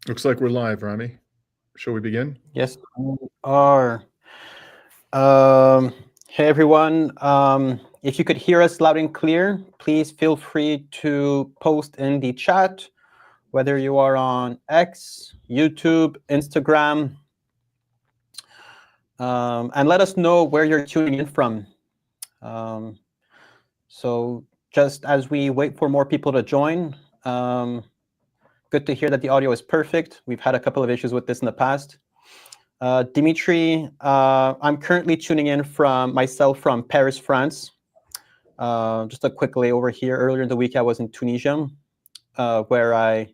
Looks like we're live, Rami. Shall we begin? Yes, we are. Hey, everyone. If you could hear us loud and clear, please feel free to post in the chat, whether you are on X, YouTube, Instagram, and let us know where you're tuning in from. So just as we wait for more people to join, good to hear that the audio is perfect. We've had a couple of issues with this in the past. Dimitri, I'm currently tuning in from Paris, France. Just a quick layover here. Earlier in the week, I was in Tunisia, where I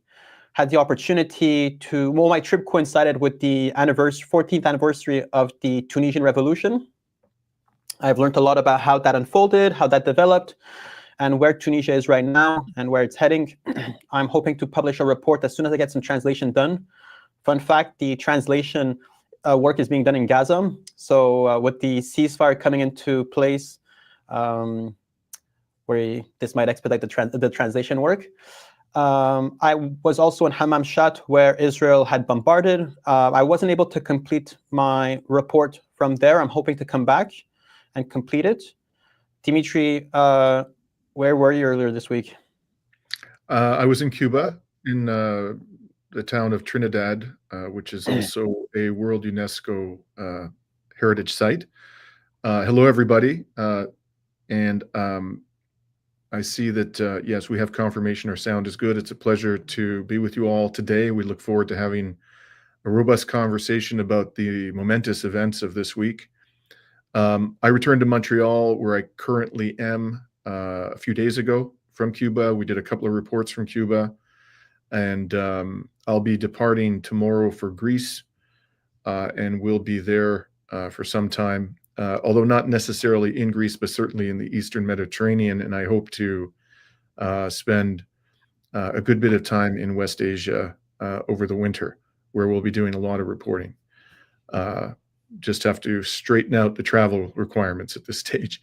had the opportunity to, well, my trip coincided with the 14th anniversary of the Tunisian Revolution. I've learned a lot about how that unfolded, how that developed, and where Tunisia is right now and where it's heading. I'm hoping to publish a report as soon as I get some translation done. Fun fact, the translation work is being done in Gaza. So with the ceasefire coming into place, this might expedite the translation work. I was also in Hammam where Israel had bombarded. I wasn't able to complete my report from there. I'm hoping to come back and complete it. Dimitri, where were you earlier this week? I was in Cuba, in the town of Trinidad, which is also a World UNESCO Heritage Site. Hello, everybody. And I see that, yes, we have confirmation our sound is good. It's a pleasure to be with you all today. We look forward to having a robust conversation about the momentous events of this week. I returned to Montreal, where I currently am, a few days ago from Cuba. We did a couple of reports from Cuba, and I'll be departing tomorrow for Greece, and we'll be there for some time, although not necessarily in Greece, but certainly in the Eastern Mediterranean. And I hope to spend a good bit of time in West Asia over the winter, where we'll be doing a lot of reporting. Just have to straighten out the travel requirements at this stage.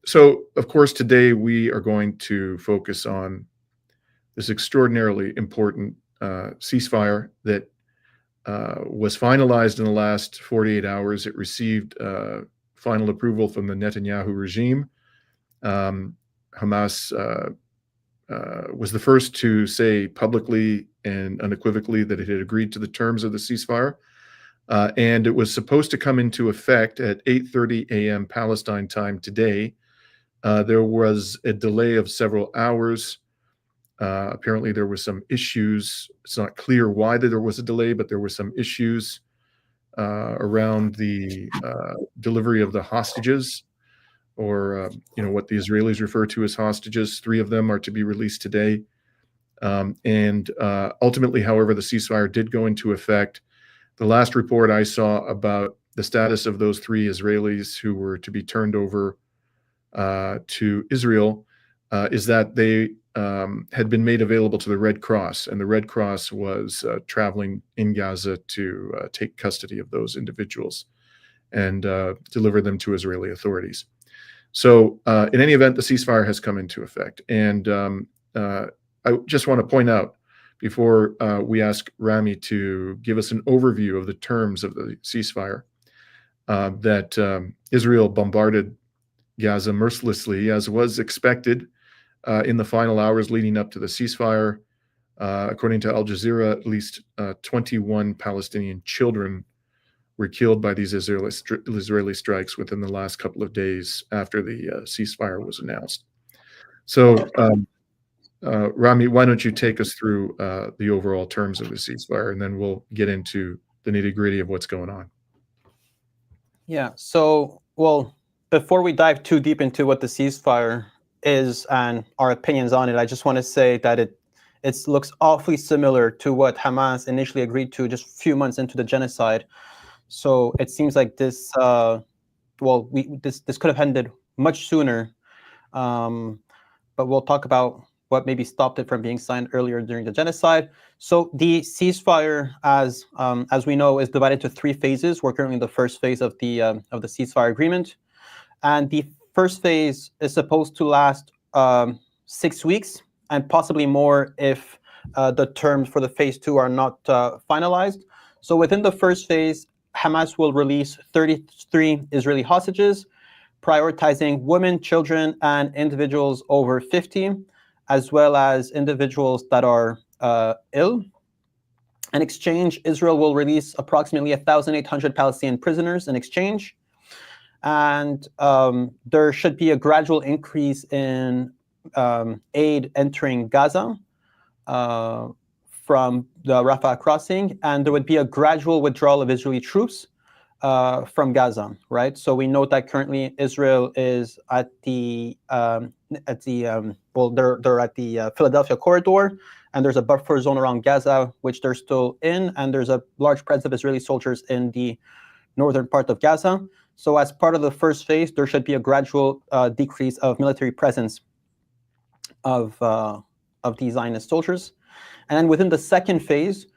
So, of course, today we are going to focus on this extraordinarily important ceasefire that was finalized in the last 48 hours. It received final approval from the Netanyahu regime. Hamas was the first to say publicly and unequivocally that it had agreed to the terms of the ceasefire. And it was supposed to come into effect at 8:30 a.m. Palestine time today. There was a delay of several hours. Apparently, there were some issues. It's not clear why there was a delay, but there were some issues around the delivery of the hostages, or what the Israelis refer to as hostages. 3 of them are to be released today. And ultimately, however, the ceasefire did go into effect. The last report I saw about the status of those 3 Israelis who were to be turned over to Israel is that they had been made available to the Red Cross, and the Red Cross was traveling in Gaza to take custody of those individuals and deliver them to Israeli authorities. So in any event, the ceasefire has come into effect. And I just want to point out, before we ask Rami to give us an overview of the terms of the ceasefire, that Israel bombarded Gaza mercilessly, as was expected, in the final hours leading up to the ceasefire. According to Al Jazeera, at least 21 Palestinian children were killed by these Israeli strikes within the last couple of days after the ceasefire was announced. So, Rami, why don't you take us through the overall terms of the ceasefire, and then we'll get into the nitty-gritty of what's going on. Yeah, so, well, before we dive too deep into what the ceasefire is and our opinions on it, I just want to say that it looks awfully similar to what Hamas initially agreed to just a few months into the genocide. So it seems like this, this could have ended much sooner. But we'll talk about what maybe stopped it from being signed earlier during the genocide. So the ceasefire, as we know, is divided into 3 phases. We're currently in the first phase of the ceasefire agreement, and the first phase is supposed to last 6 weeks and possibly more if the terms for the phase 2 are not finalized. So within the first phase, Hamas will release 33 Israeli hostages, prioritizing women, children, and individuals over 50, as well as individuals that are ill. In exchange, Israel will release approximately 1,800 Palestinian prisoners in exchange. And there should be a gradual increase in aid entering Gaza from the Rafah crossing, and there would be a gradual withdrawal of Israeli troops from Gaza, right? So we note that currently Israel is at the they're at the Philadelphia corridor, and there's a buffer zone around Gaza, which they're still in, and there's a large presence of Israeli soldiers in the northern part of Gaza. So as part of the first phase, there should be a gradual decrease of military presence of the Zionist soldiers. And then within the second phase,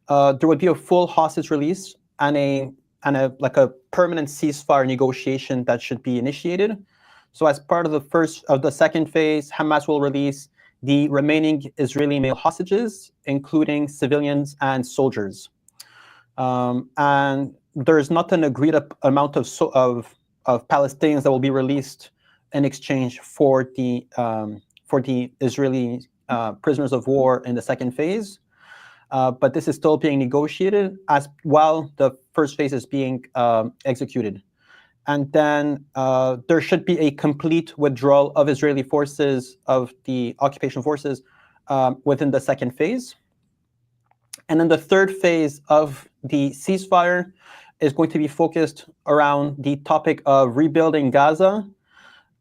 there would be a full hostage release and a permanent ceasefire negotiation that should be initiated. So as part of the second phase, Hamas will release the remaining Israeli male hostages, including civilians and soldiers. And there's not an agreed amount of Palestinians that will be released in exchange for the Israeli prisoners of war in the second phase. But this is still being negotiated while the first phase is being executed. And then there should be a complete withdrawal of Israeli forces, of the occupation forces, within the second phase. And then the third phase of the ceasefire is going to be focused around the topic of rebuilding Gaza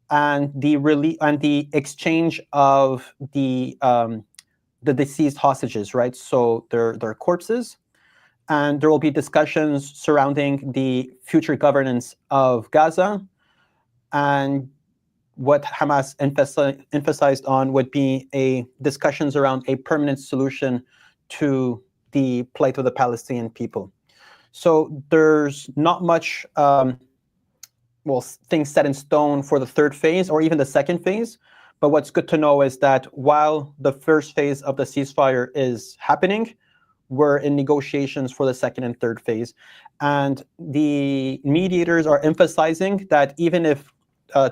and the exchange of the deceased hostages, right? So their corpses. And there will be discussions surrounding the future governance of Gaza. And what Hamas emphasized on would be discussions around a permanent solution to the plight of the Palestinian people. So there's not much things set in stone for the third phase or even the second phase. But what's good to know is that while the first phase of the ceasefire is happening, we're in negotiations for the second and third phase. And the mediators are emphasizing that even if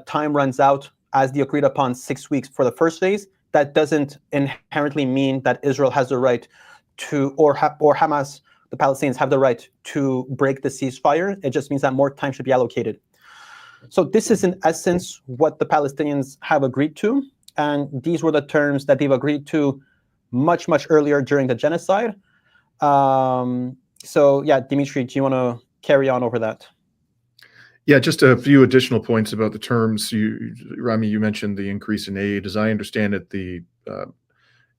time runs out as the agreed upon 6 weeks for the first phase, that doesn't inherently mean that Israel has the right to, or Hamas, the Palestinians, have the right to break the ceasefire. It just means that more time should be allocated. So this is in essence what the Palestinians have agreed to. And these were the terms that they've agreed to much, much earlier during the genocide. So yeah, Dimitri, do you want to carry on over that? Yeah, just a few additional points about the terms. Rami, you mentioned the increase in aid. As I understand it, the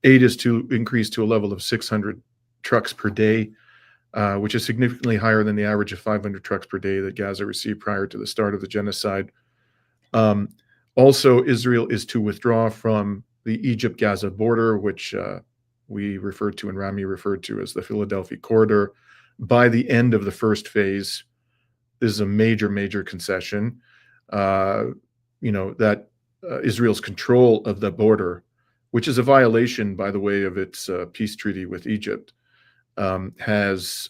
aid is to increase to a level of 600 trucks per day, which is significantly higher than the average of 500 trucks per day that Gaza received prior to the start of the genocide. Also, Israel is to withdraw from the Egypt-Gaza border, which we referred to and Rami referred to as the Philadelphia corridor, by the end of the first phase. This is a major, major concession. That Israel's control of the border, which is a violation, by the way, of its peace treaty with Egypt, has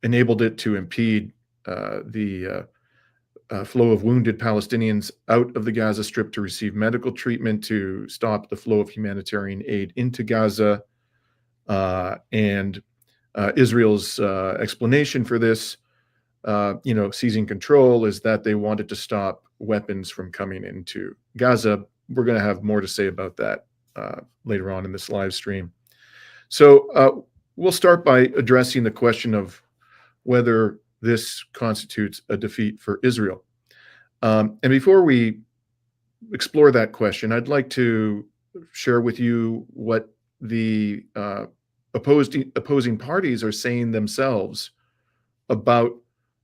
enabled it to impede the flow of wounded Palestinians out of the Gaza Strip to receive medical treatment, to stop the flow of humanitarian aid into Gaza. And Israel's explanation for this, seizing control, is that they wanted to stop weapons from coming into Gaza. We're going to have more to say about that later on in this live stream. So we'll start by addressing the question of whether this constitutes a defeat for Israel. And before we explore that question, I'd like to share with you what the opposing parties are saying themselves about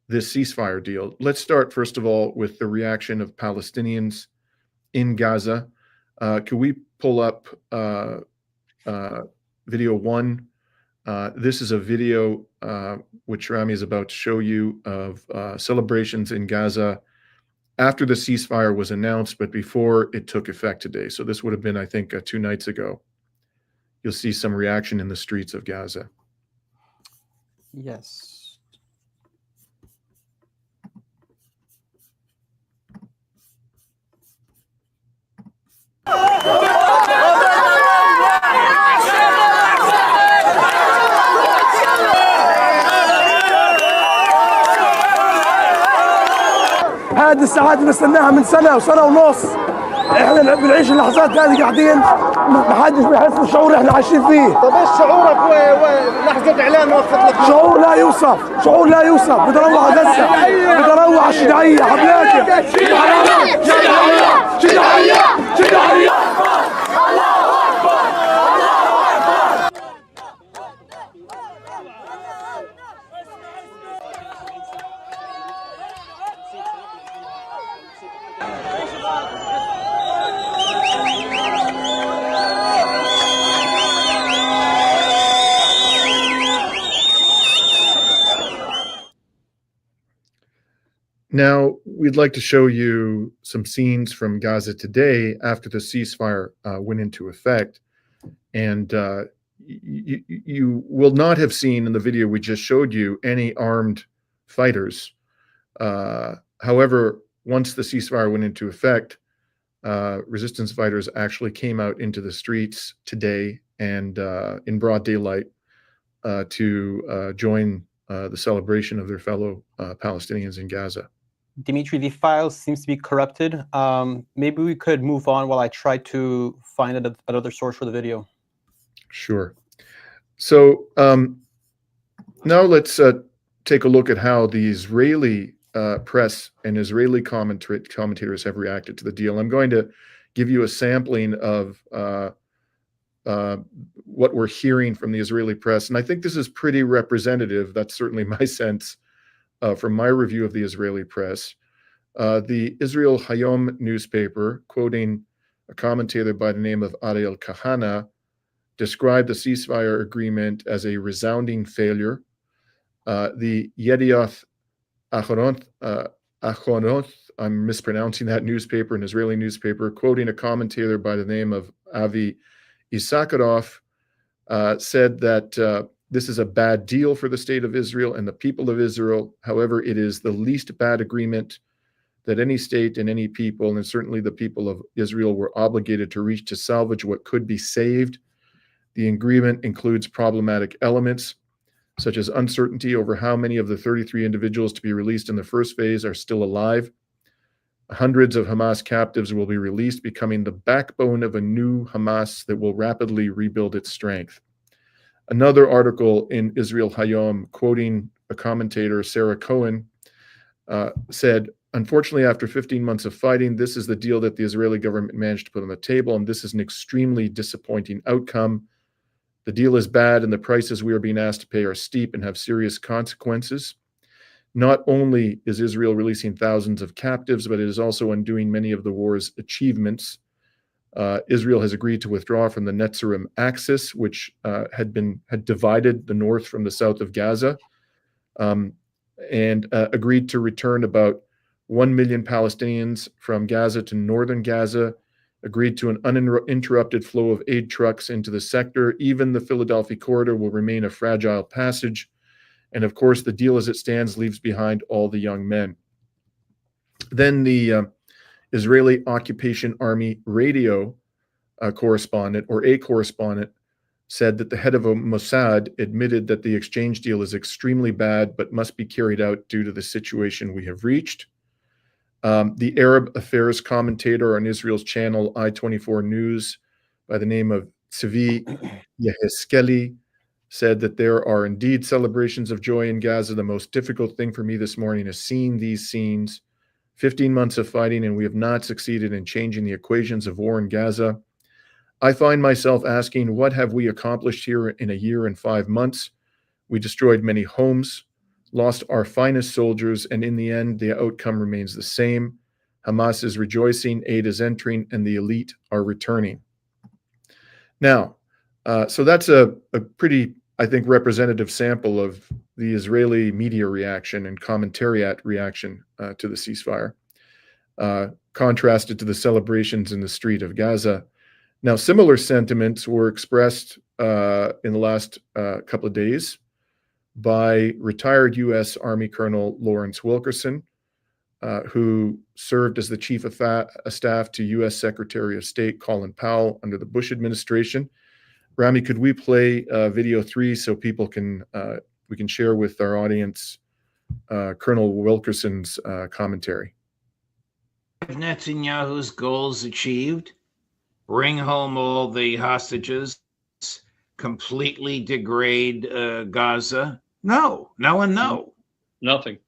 this ceasefire deal. Let's start, first of all, with the reaction of Palestinians in Gaza. Can we pull up video one? This is a video which Rami is about to show you of celebrations in Gaza after the ceasefire was announced, but before it took effect today. So this would have been, I think, 2 nights ago. you'll see some reaction in the streets of Gaza. Yes. هذه الساعات بنستناها من سنة وسنة ونص. احنا بنعيش اللحظات هذه قاعدين ما حدش بيحس بالشعور اللي احنا عايشين فيه. طب ايش شعورك لحظة اعلان وقفت لك؟ شعور لا يوصف، شعور لا يوصف. بدي اروح على غزة، بدي اروح على الشجاعية حبلاكة. شجاعية شجاعية شجاعية شجاعية. Now, we'd like to show you some scenes from Gaza today after the ceasefire went into effect. And you will not have seen in the video we just showed you any armed fighters. However, once the ceasefire went into effect, resistance fighters actually came out into the streets today and in broad daylight to join the celebration of their fellow Palestinians in Gaza. Dimitri, the file seems to be corrupted. Maybe we could move on while I try to find another source for the video. Sure. So now let's take a look at how the Israeli press and Israeli commentators have reacted to the deal. I'm going to give you a sampling of what we're hearing from the Israeli press. And I think this is pretty representative. That's certainly my sense from my review of the Israeli press. The Israel Hayom newspaper, quoting a commentator by the name of Ariel Kahana, described the ceasefire agreement as a resounding failure. The Yedioth Achronoth, I'm mispronouncing that newspaper, an Israeli newspaper, quoting a commentator by the name of Avi Issacharoff, said that this is a bad deal for the state of Israel and the people of Israel. However, it is the least bad agreement that any state and any people, and certainly the people of Israel, were obligated to reach to salvage what could be saved. The agreement includes problematic elements, such as uncertainty over how many of the 33 individuals to be released in the first phase are still alive. Hundreds of Hamas captives will be released, becoming the backbone of a new Hamas that will rapidly rebuild its strength. Another article in Israel Hayom, quoting a commentator, Sarah Cohen, said, unfortunately, after 15 months of fighting, this is the deal that the Israeli government managed to put on the table, and this is an extremely disappointing outcome. The deal is bad, and the prices we are being asked to pay are steep and have serious consequences. Not only is Israel releasing thousands of captives, but it is also undoing many of the war's achievements. Israel has agreed to withdraw from the Netzarim axis, which had divided the north from the south of Gaza, and agreed to return about 1 million Palestinians from Gaza to northern Gaza, agreed to an uninterrupted flow of aid trucks into the sector. Even the Philadelphia corridor will remain a fragile passage. And of course, the deal as it stands leaves behind all the young men. Then the Israeli Occupation Army radio correspondent, or a correspondent, said that the head of Mossad admitted that the exchange deal is extremely bad, but must be carried out due to the situation we have reached. The Arab affairs commentator on Israel's channel I-24 News by the name of Tzvi Yeheskeli said that there are indeed celebrations of joy in Gaza. The most difficult thing for me this morning is seeing these scenes. 15 months of fighting, and we have not succeeded in changing the equations of war in Gaza. I find myself asking, what have we accomplished here in a year and 5 months? We destroyed many homes, lost our finest soldiers, and in the end, the outcome remains the same. Hamas is rejoicing, aid is entering, and the elite are returning. Now, so that's a pretty, I think, representative sample of the Israeli media reaction and commentariat reaction to the ceasefire, contrasted to the celebrations in the street of Gaza. Now, similar sentiments were expressed in the last couple of days by retired U.S. Army Colonel Lawrence Wilkerson, who served as the chief of staff to U.S. Secretary of State Colin Powell under the Bush administration. Rami, could we play video 3 so people can we can share with our audience Colonel Wilkerson's commentary? Netanyahu's goals achieved, bring home all the hostages, completely degrade Gaza? No, no, and no. Nothing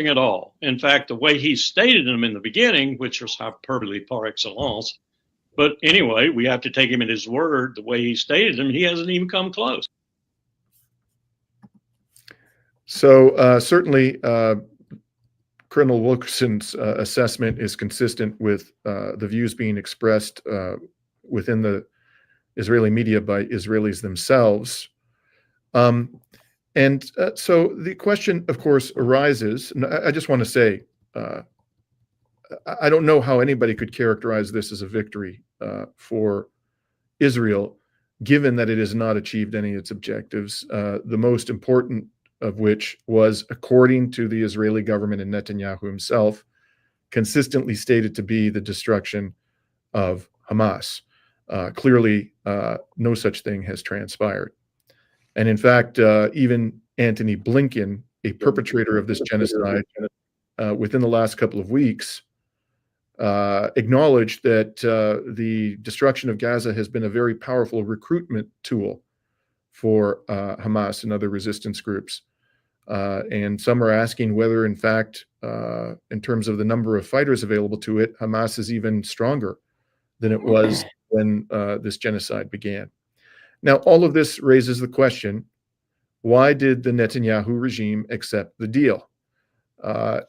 at all. In fact, the way he stated them in the beginning, which was hyperbole par excellence, but anyway, we have to take him at his word. The way he stated them, he hasn't even come close. So certainly, Colonel Wilkerson's assessment is consistent with the views being expressed within the Israeli media by Israelis themselves. So the question, of course, arises, and I just want to say, I don't know how anybody could characterize this as a victory for Israel, given that it has not achieved any of its objectives, the most important of which was, according to the Israeli government and Netanyahu himself, consistently stated to be the destruction of Hamas. Clearly, no such thing has transpired. And in fact, even Antony Blinken, a perpetrator of this genocide, within the last couple of weeks, acknowledged that the destruction of Gaza has been a very powerful recruitment tool for Hamas and other resistance groups. And some are asking whether, in fact, in terms of the number of fighters available to it, Hamas is even stronger than it was when this genocide began. Now, all of this raises the question, why did the Netanyahu regime accept the deal?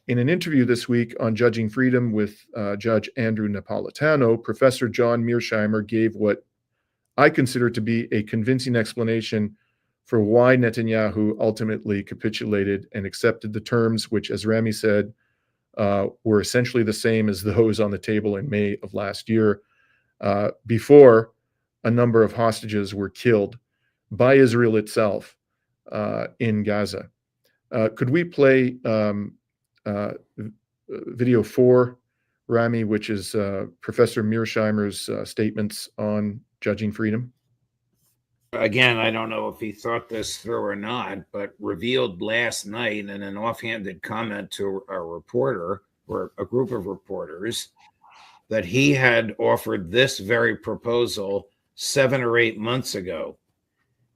In an interview this week on Judging Freedom with Judge Andrew Napolitano, Professor John Mearsheimer gave what I consider to be a convincing explanation for why Netanyahu ultimately capitulated and accepted the terms, which, as Rami said, were essentially the same as those on the table in May of last year, before a number of hostages were killed by Israel itself in Gaza. Could we play video 4, Rami, which is Professor Mearsheimer's statements on Judging Freedom? Again, I don't know if he thought this through or not, but revealed last night in an offhanded comment to a reporter or a group of reporters that he had offered this very proposal 7 or 8 months ago,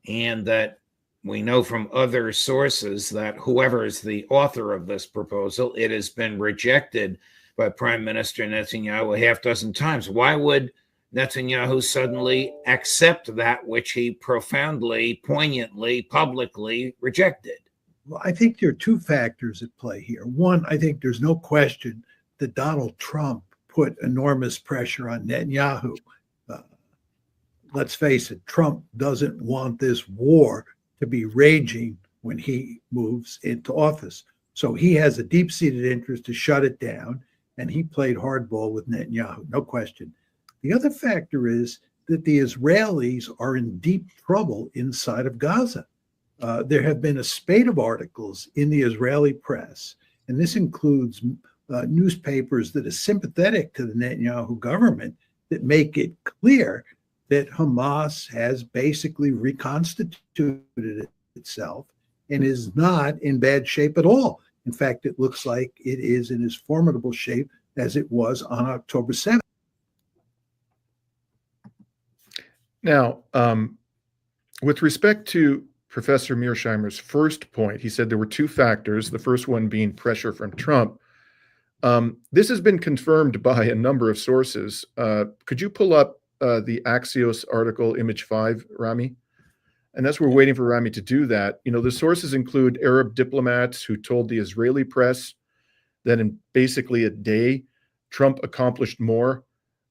and that we know from other sources that whoever is the author of this proposal, it has been rejected by Prime Minister Netanyahu a half dozen times. Why would Netanyahu suddenly accept that which he profoundly, poignantly, publicly rejected? Well, I think there are two factors at play here. One, I think there's no question that Donald Trump put enormous pressure on Netanyahu. Let's face it, Trump doesn't want this war to be raging when he moves into office. So he has a deep-seated interest to shut it down, and he played hardball with Netanyahu, no question. The other factor is that the Israelis are in deep trouble inside of Gaza. There have been a spate of articles in the Israeli press, and this includes newspapers that are sympathetic to the Netanyahu government, that make it clear that Hamas has basically reconstituted itself and is not in bad shape at all. In fact, it looks like it is in as formidable shape as it was on October 7th. Now, with respect to Professor Mearsheimer's first point, he said there were two factors, the first one being pressure from Trump. This has been confirmed by a number of sources. Could you pull up the Axios article, image 5, Rami? And as we're waiting for Rami to do that, you know, the sources include Arab diplomats who told the Israeli press that in basically a day, Trump accomplished more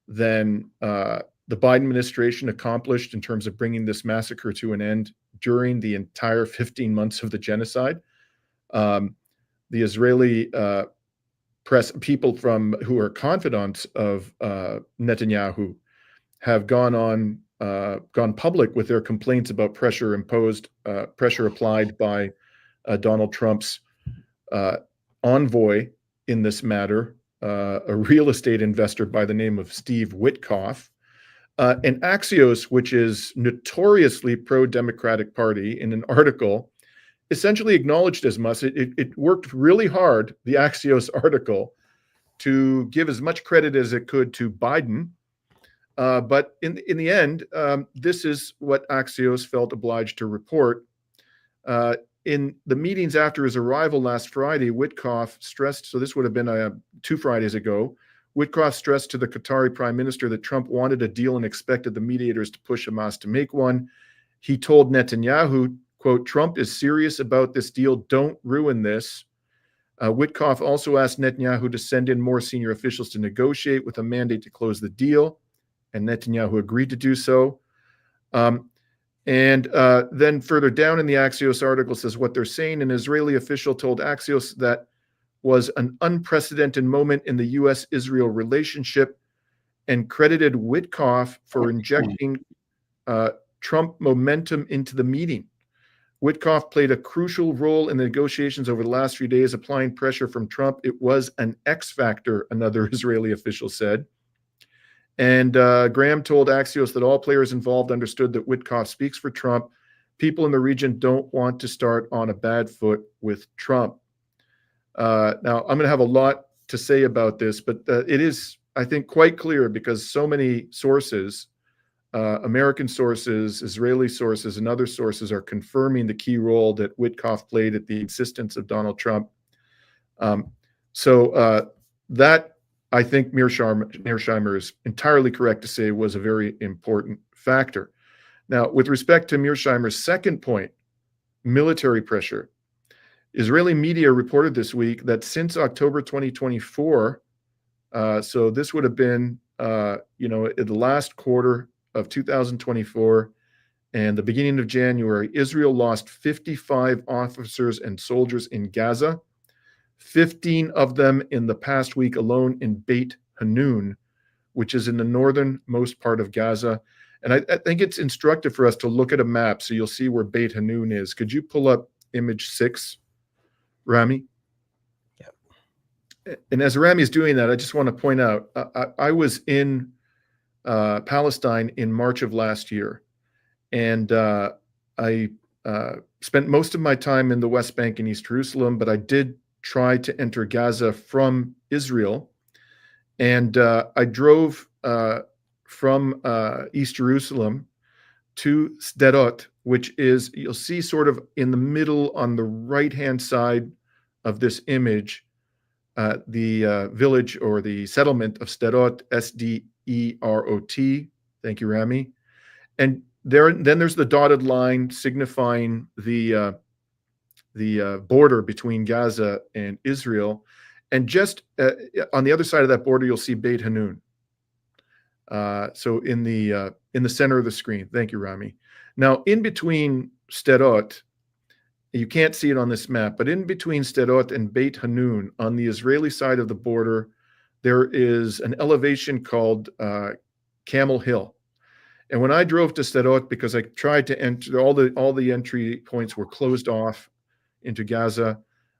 than the Biden administration accomplished in terms of bringing this massacre to an end during the entire 15 months of the genocide. The Israeli press, people who are confidants of Netanyahu, have gone on gone public with their complaints about pressure applied by Donald Trump's envoy in this matter, a real estate investor by the name of Steve Witkoff. And Axios, which is notoriously pro-Democratic Party, in an article essentially acknowledged as much. It worked really hard, the Axios article, to give as much credit as it could to Biden. But in the end, this is what Axios felt obliged to report. In the meetings after his arrival last Friday, Witkoff stressed, so this would have been 2 Fridays ago, Witkoff stressed to the Qatari prime minister that Trump wanted a deal and expected the mediators to push Hamas to make one. He told Netanyahu, quote, "Trump is serious about this deal. Don't ruin this." Witkoff also asked Netanyahu to send in more senior officials to negotiate with a mandate to close the deal, and Netanyahu agreed to do so. Then further down in the Axios article says what they're saying. An Israeli official told Axios that was an unprecedented moment in the U.S.-Israel relationship and credited Witkoff for injecting Trump momentum into the meeting. Witkoff played a crucial role in the negotiations over the last few days, applying pressure from Trump. It was an X factor, another Israeli official said. And Graham told Axios that all players involved understood that Witkoff speaks for Trump. People in the region don't want to start on a bad foot with Trump. Now, I'm going to have a lot to say about this, but it is, I think, quite clear because so many sources, American sources, Israeli sources, and other sources are confirming the key role that Witkoff played at the existence of Donald Trump. That, I think Mearsheimer is entirely correct to say, was a very important factor. Now, with respect to Mearsheimer's second point, military pressure, Israeli media reported this week that since October 2024, so this would have been, in the last quarter of 2024 and the beginning of January, Israel lost 55 officers and soldiers in Gaza, 15 of them in the past week alone in Beit Hanun, which is in the northernmost part of Gaza. And I think it's instructive for us to look at a map so you'll see where Beit Hanun is. Could you pull up image 6, Rami? Yeah. And as Rami is doing that, I just want to point out, I was in Palestine in March of last year, and I spent most of my time in the West Bank and East Jerusalem, but I did try to enter Gaza from Israel, and I drove from East Jerusalem to Sderot, which is, you'll see sort of in the middle on the right-hand side of this image, the village or the settlement of Sderot, S-D-E-R-O-T. Thank you, Rami. And then there's the dotted line signifying the border between Gaza and Israel. And just on the other side of that border, you'll see Beit Hanun. So in the center of the screen. Thank you, Rami. Now, in between Sderot, you can't see it on this map, but in between Sderot and Beit Hanun, on the Israeli side of the border, there is an elevation called Camel Hill. And when I drove to Sderot, because I tried to enter, all the entry points were closed off into Gaza,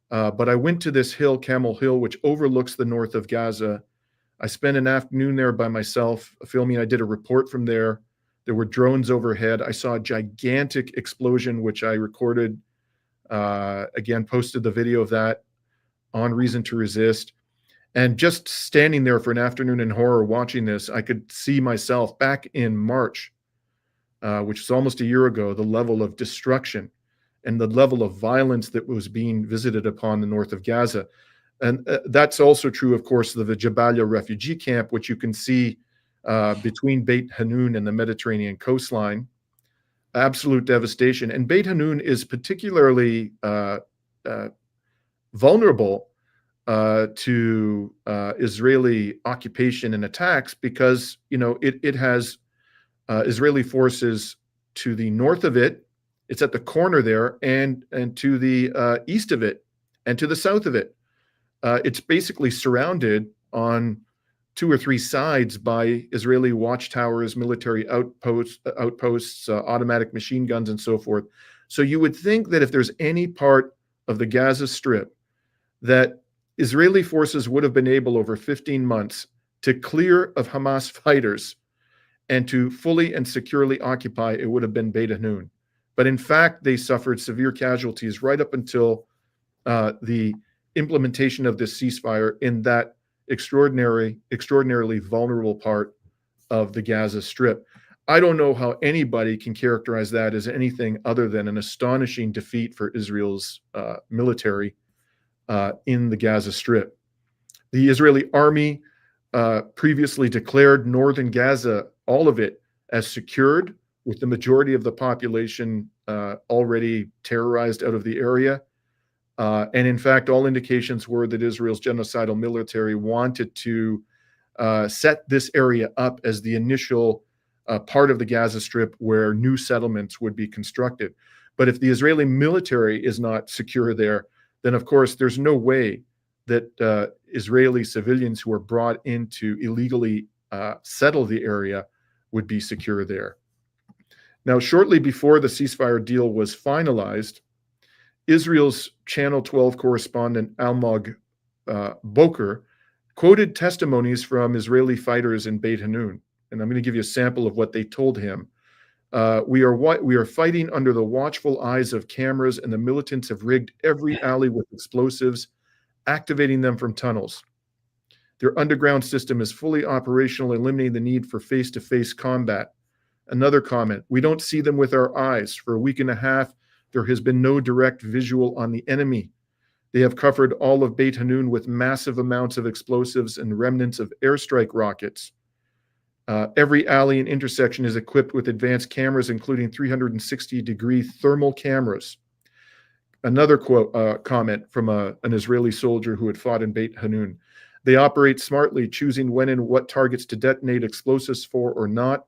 but I went to this hill, Camel Hill, which overlooks the north of Gaza. I spent an afternoon there by myself filming. I did a report from there. There were drones overhead. I saw a gigantic explosion, which I recorded, again, posted the video of that on Reason to Resist. And just standing there for an afternoon in horror watching this, I could see myself back in March, which was almost a year ago, the level of destruction and the level of violence that was being visited upon the north of Gaza. And that's also true, of course, of the Jabalia refugee camp, which you can see between Beit Hanun and the Mediterranean coastline. Absolute devastation. And Beit Hanun is particularly vulnerable to Israeli occupation and attacks because, it has Israeli forces to the north of it. It's at the corner there, and to the east of it and to the south of it. It's basically surrounded on 2 or 3 sides by Israeli watchtowers, military outposts, automatic machine guns, and so forth. So you would think that if there's any part of the Gaza Strip that Israeli forces would have been able over 15 months to clear of Hamas fighters and to fully and securely occupy, it would have been Beit Hanun. But in fact, they suffered severe casualties right up until the implementation of this ceasefire in that extraordinarily vulnerable part of the Gaza Strip. I don't know how anybody can characterize that as anything other than an astonishing defeat for Israel's military in the Gaza Strip. The Israeli army previously declared northern Gaza, all of it, as secured, with the majority of the population already terrorized out of the area. And in fact, all indications were that Israel's genocidal military wanted to set this area up as the initial part of the Gaza Strip where new settlements would be constructed. But if the Israeli military is not secure there, then of course there's no way that Israeli civilians who are brought in to illegally settle the area would be secure there. Now, shortly before the ceasefire deal was finalized, Israel's Channel 12 correspondent Almog Boker quoted testimonies from Israeli fighters in Beit Hanun. And I'm going to give you a sample of what they told him. We are fighting under the watchful eyes of cameras, and the militants have rigged every alley with explosives, activating them from tunnels. Their underground system is fully operational, eliminating the need for face-to-face combat. Another comment, we don't see them with our eyes. For a week and a half, there has been no direct visual on the enemy. They have covered all of Beit Hanun with massive amounts of explosives and remnants of airstrike rockets. Every alley and intersection is equipped with advanced cameras, including 360-degree thermal cameras. Another comment from an Israeli soldier who had fought in Beit Hanun. They operate smartly, choosing when and what targets to detonate explosives for or not.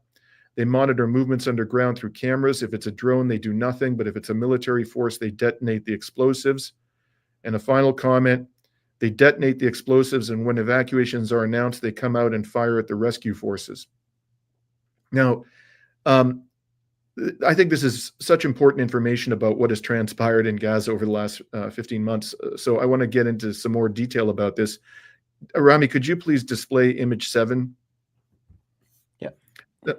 They monitor movements underground through cameras. If it's a drone, they do nothing. But if it's a military force, they detonate the explosives. And a final comment, they detonate the explosives, and when evacuations are announced, they come out and fire at the rescue forces. Now, I think this is such important information about what has transpired in Gaza over the last 15 months. So I want to get into some more detail about this. Rami, could you please display image 7?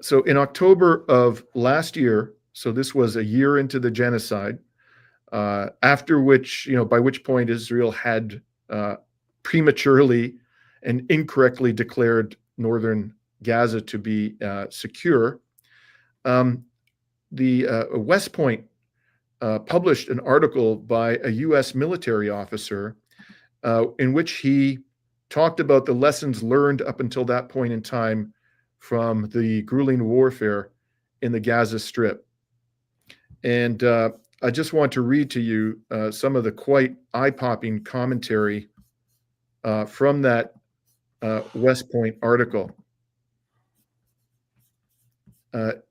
So in October of last year, so this was a year into the genocide, after which, by which point Israel had prematurely and incorrectly declared northern Gaza to be secure, the West Point published an article by a U.S. military officer in which he talked about the lessons learned up until that point in time from the grueling warfare in the Gaza Strip. And I just want to read to you some of the quite eye-popping commentary from that West Point article.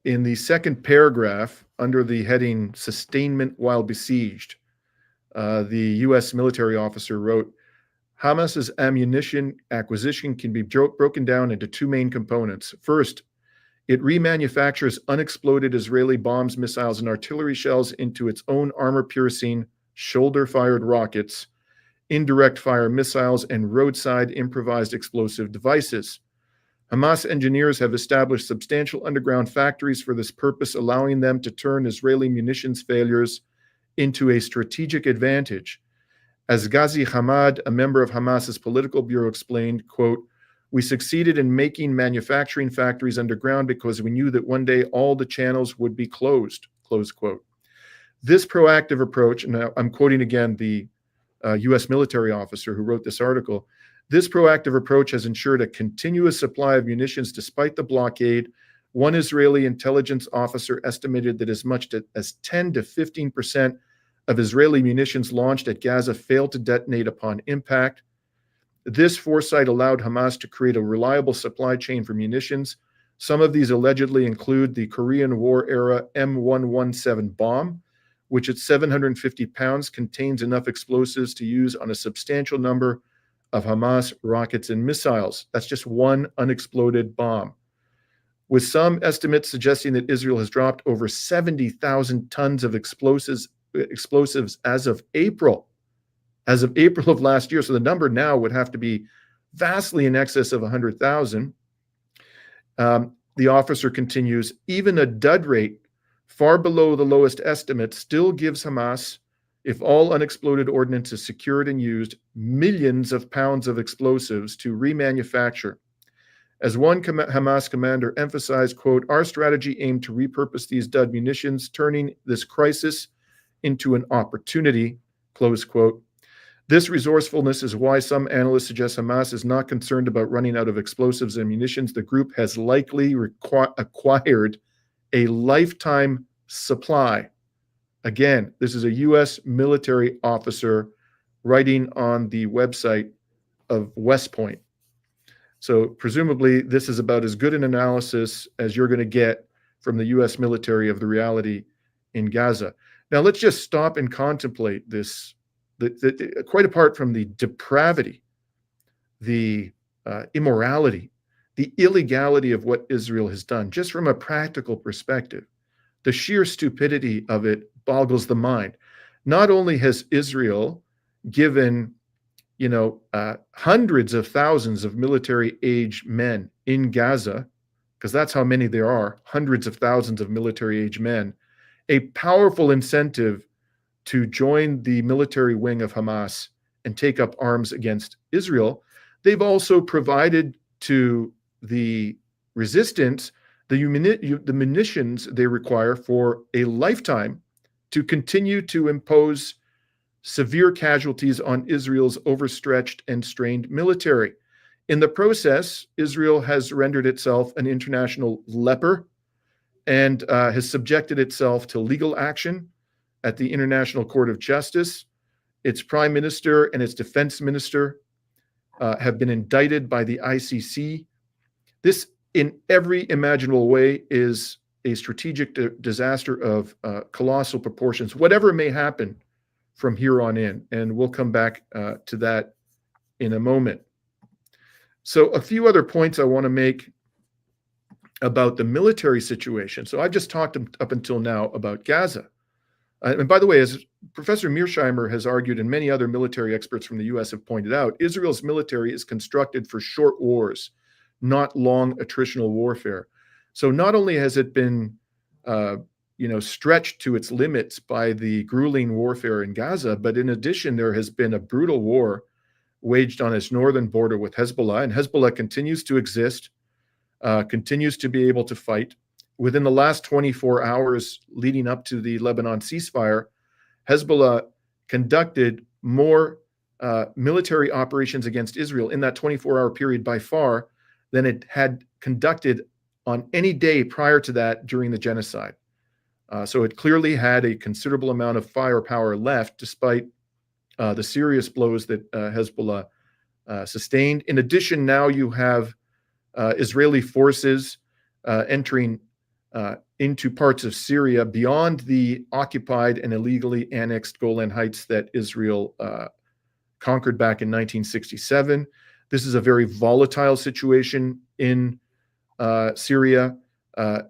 In the second paragraph, under the heading Sustainment While Besieged, the U.S. military officer wrote, Hamas's ammunition acquisition can be broken down into 2 main components. First, it remanufactures unexploded Israeli bombs, missiles, and artillery shells into its own armor-piercing, shoulder-fired rockets, indirect fire missiles, and roadside improvised explosive devices. Hamas engineers have established substantial underground factories for this purpose, allowing them to turn Israeli munitions failures into a strategic advantage. As Ghazi Hamad, a member of Hamas's political bureau, explained, quote, we succeeded in making manufacturing factories underground because we knew that one day all the channels would be closed, close quote. This proactive approach, and I'm quoting again the U.S. military officer who wrote this article, this proactive approach has ensured a continuous supply of munitions despite the blockade. One Israeli intelligence officer estimated that as much as 10 to 15% of Israeli munitions launched at Gaza failed to detonate upon impact. This foresight allowed Hamas to create a reliable supply chain for munitions. Some of these allegedly include the Korean War-era M117 bomb, which at 750 pounds contains enough explosives to use on a substantial number of Hamas rockets and missiles. That's just one unexploded bomb, with some estimates suggesting that Israel has dropped over 70,000 tons of explosives as of April of last year. So the number now would have to be vastly in excess of 100,000. The officer continues, even a dud rate far below the lowest estimate still gives Hamas, if all unexploded ordnance is secured and used, millions of pounds of explosives to remanufacture. As one Hamas commander emphasized, quote, our strategy aimed to repurpose these dud munitions, turning this crisis into an opportunity, close quote. This resourcefulness is why some analysts suggest Hamas is not concerned about running out of explosives and munitions. The group has likely acquired a lifetime supply. Again, this is a U.S. military officer writing on the website of West Point. So presumably this is about as good an analysis as you're going to get from the U.S. military of the reality in Gaza. Now let's just stop and contemplate this. Quite apart from the depravity, the immorality, the illegality of what Israel has done, just from a practical perspective, the sheer stupidity of it boggles the mind. Not only has Israel given, hundreds of thousands of military-age men in Gaza, because that's how many there are, hundreds of thousands of military-age men, a powerful incentive to join the military wing of Hamas and take up arms against Israel. They've also provided to the resistance the munitions they require for a lifetime to continue to impose severe casualties on Israel's overstretched and strained military. In the process, Israel has rendered itself an international leper and has subjected itself to legal action at the International Court of Justice. Its prime minister and its defense minister have been indicted by the ICC. This, in every imaginable way, is a strategic disaster of colossal proportions, whatever may happen from here on in. And we'll come back to that in a moment. So a few other points I want to make about the military situation. So I've just talked up until now about Gaza. And by the way, as Professor Mearsheimer has argued, and many other military experts from the U.S. have pointed out, Israel's military is constructed for short wars, not long attritional warfare. So not only has it been, stretched to its limits by the grueling warfare in Gaza, but in addition, there has been a brutal war waged on its northern border with Hezbollah, and Hezbollah continues to exist, continues to be able to fight. Within the last 24 hours leading up to the Lebanon ceasefire, Hezbollah conducted more military operations against Israel in that 24-hour period by far than it had conducted on any day prior to that during the genocide. So it clearly had a considerable amount of firepower left, despite the serious blows that Hezbollah sustained. In addition, now you have Israeli forces entering into parts of Syria beyond the occupied and illegally annexed Golan Heights that Israel conquered back in 1967. This is a very volatile situation in Syria.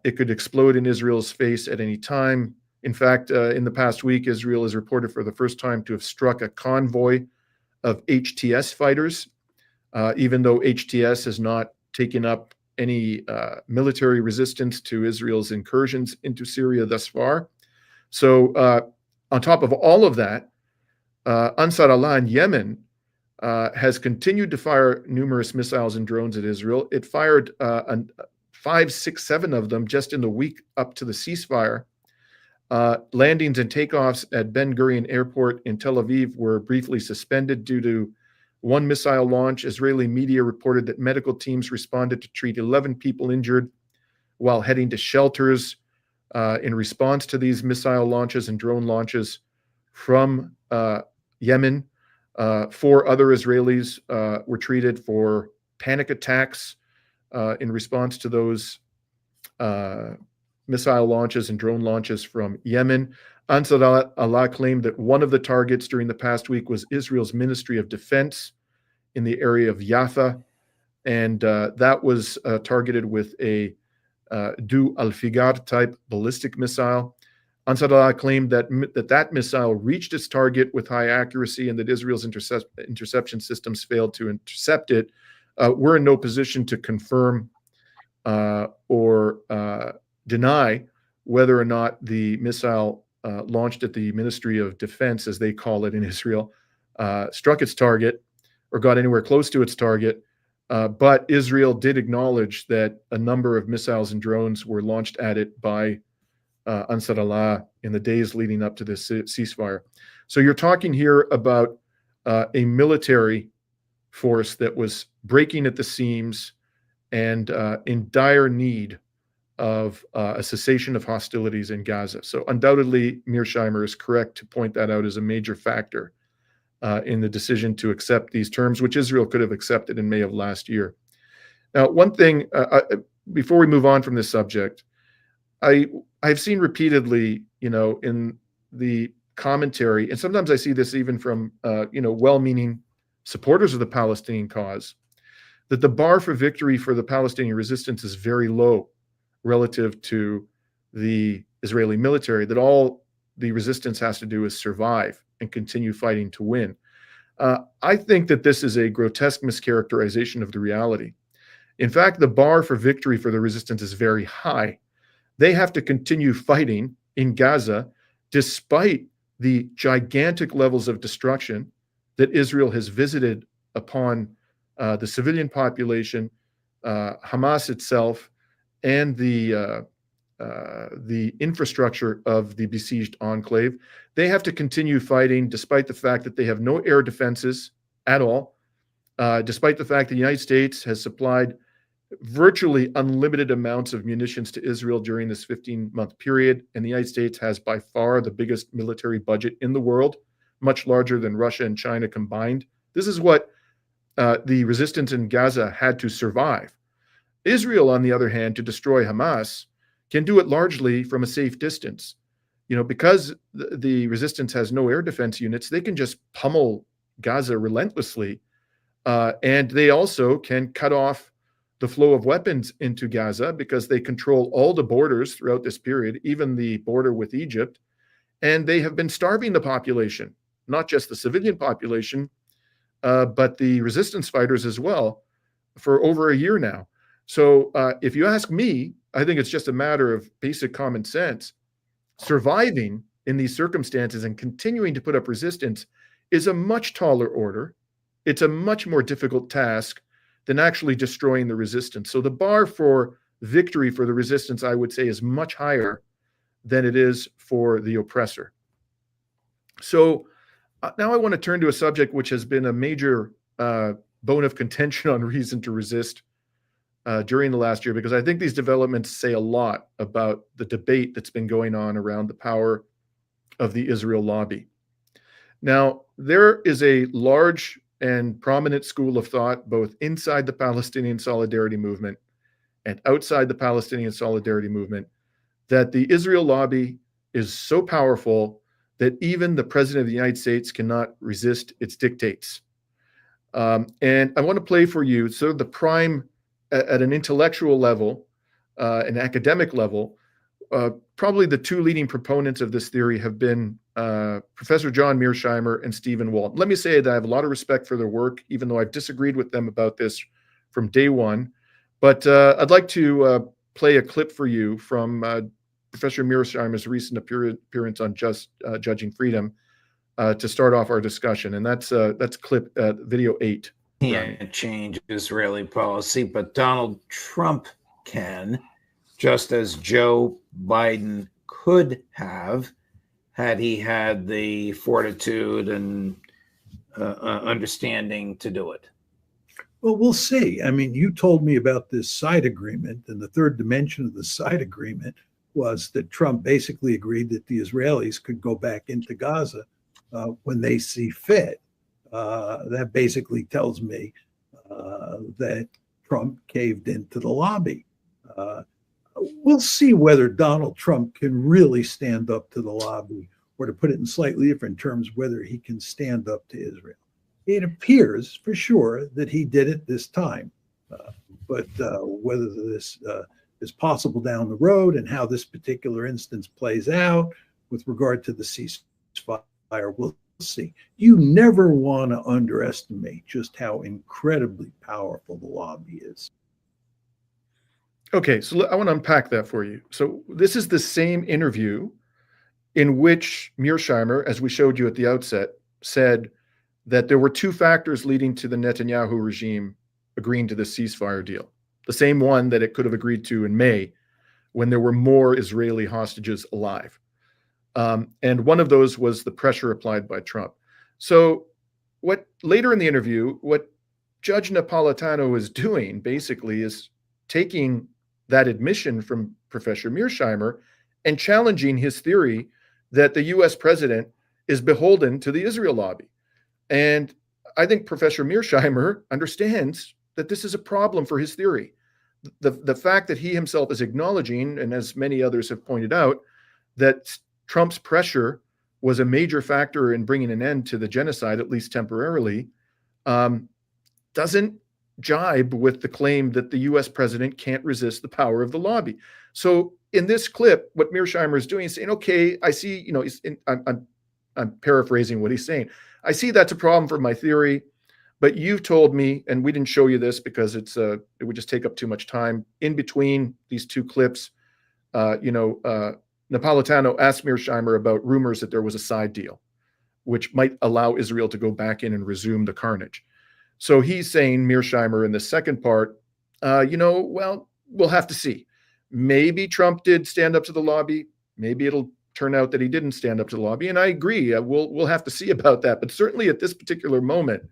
It could explode in Israel's face at any time. In fact, in the past week, Israel is reported for the first time to have struck a convoy of HTS fighters, even though HTS has not taken up any military resistance to Israel's incursions into Syria thus far. So on top of all of that, Ansar Allah in Yemen has continued to fire numerous missiles and drones at Israel. It fired 5, 6, 7 of them just in the week up to the ceasefire. Landings and takeoffs at Ben Gurion Airport in Tel Aviv were briefly suspended due to one missile launch. Israeli media reported that medical teams responded to treat 11 people injured while heading to shelters in response to these missile launches and drone launches from Yemen. 4 other Israelis were treated for panic attacks in response to those missile launches and drone launches from Yemen. Ansar Allah claimed that one of the targets during the past week was Israel's Ministry of Defense in the area of Jaffa, and that was targeted with a Du Al-Figar type ballistic missile. Ansarallah claimed that that missile reached its target with high accuracy and that Israel's interception systems failed to intercept it. We're in no position to confirm or deny whether or not the missile launched at the Ministry of Defense, as they call it in Israel, struck its target or got anywhere close to its target. But Israel did acknowledge that a number of missiles and drones were launched at it by Ansarallah in the days leading up to this ceasefire. So you're talking here about a military force that was breaking at the seams and in dire need of a cessation of hostilities in Gaza. So undoubtedly, Mearsheimer is correct to point that out as a major factor in the decision to accept these terms, which Israel could have accepted in May of last year. Now, one thing, before we move on from this subject, I've seen repeatedly, in the commentary, and sometimes I see this even from, well-meaning supporters of the Palestinian cause, that the bar for victory for the Palestinian resistance is very low relative to the Israeli military, that all the resistance has to do is survive and continue fighting to win. I think that this is a grotesque mischaracterization of the reality. In fact, the bar for victory for the resistance is very high. They have to continue fighting in Gaza despite the gigantic levels of destruction that Israel has visited upon the civilian population, Hamas itself, and the infrastructure of the besieged enclave. They have to continue fighting despite the fact that they have no air defenses at all, despite the fact that the United States has supplied virtually unlimited amounts of munitions to Israel during this 15-month period. And the United States has by far the biggest military budget in the world, much larger than Russia and China combined. This is what the resistance in Gaza had to survive. Israel, on the other hand, to destroy Hamas, can do it largely from a safe distance. Because the resistance has no air defense units, they can just pummel Gaza relentlessly. And they also can cut off the flow of weapons into Gaza because they control all the borders throughout this period, even the border with Egypt. And they have been starving the population, not just the civilian population, but the resistance fighters as well, for over a year now. So if you ask me, I think it's just a matter of basic common sense. Surviving in these circumstances and continuing to put up resistance is a much taller order. It's a much more difficult task than actually destroying the resistance. So the bar for victory for the resistance, I would say, is much higher than it is for the oppressor. So now I want to turn to a subject which has been a major bone of contention on Reason to Resist during the last year, because I think these developments say a lot about the debate that's been going on around the power of the Israel lobby. Now, there is a large and prominent school of thought, both inside the Palestinian Solidarity Movement and outside the Palestinian Solidarity Movement, that the Israel lobby is so powerful that even the President of the United States cannot resist its dictates. And I want to play for you sort of the prime, at an intellectual level, an academic level, probably the two leading proponents of this theory have been Professor John Mearsheimer and Stephen Walton. Let me say that I have a lot of respect for their work, even though I've disagreed with them about this from day one. But I'd like to play a clip for you from Professor Mearsheimer's recent appearance on Just Judging Freedom to start off our discussion. And that's clip video 8. Can't change Israeli policy, but Donald Trump can, just as Joe Biden could have, had he had the fortitude and understanding to do it. Well, we'll see. I mean, you told me about this side agreement, and the third dimension of the side agreement was that Trump basically agreed that the Israelis could go back into Gaza when they see fit. That basically tells me that Trump caved into the lobby. We'll see whether Donald Trump can really stand up to the lobby, or to put it in slightly different terms, whether he can stand up to Israel. It appears for sure that he did it this time. But whether this is possible down the road and how this particular instance plays out with regard to the ceasefire, we'll see. You never want to underestimate just how incredibly powerful the lobby is. Okay, so I want to unpack that for you. So this is the same interview in which Mearsheimer, as we showed you at the outset, said that there were two factors leading to the Netanyahu regime agreeing to the ceasefire deal. The same one that it could have agreed to in May when there were more Israeli hostages alive. And one of those was the pressure applied by Trump. So what later in the interview, what Judge Napolitano is doing basically is taking that admission from Professor Mearsheimer and challenging his theory that the US president is beholden to the Israel lobby. And I think Professor Mearsheimer understands that this is a problem for his theory. The fact that he himself is acknowledging, and as many others have pointed out, that Trump's pressure was a major factor in bringing an end to the genocide, at least temporarily, doesn't jibe with the claim that the US president can't resist the power of the lobby. So in this clip, what Mearsheimer is doing is saying, okay, I see, you know, I'm paraphrasing what he's saying. I see that's a problem for my theory, but you've told me, and we didn't show you this because it would just take up too much time. In between these two clips, Napolitano asked Mearsheimer about rumors that there was a side deal, which might allow Israel to go back in and resume the carnage. So he's saying, Mearsheimer, in the second part, well, we'll have to see. Maybe Trump did stand up to the lobby. Maybe it'll turn out that he didn't stand up to the lobby. And I agree. We'll have to see about that. But certainly at this particular moment,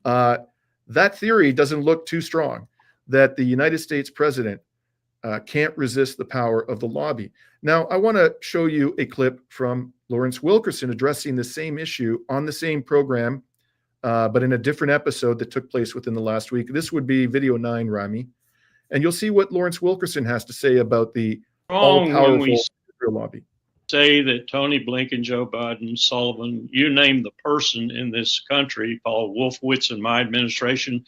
that theory doesn't look too strong, that the United States president can't resist the power of the lobby. Now, I want to show you a clip from Lawrence Wilkerson addressing the same issue on the same program, but in a different episode that took place within the last week. This would be video 9, Rami. And you'll see what Lawrence Wilkerson has to say about the all-powerful Israel lobby. Say that Tony Blinken, Joe Biden, Sullivan, you name the person in this country, Paul Wolfowitz in my administration,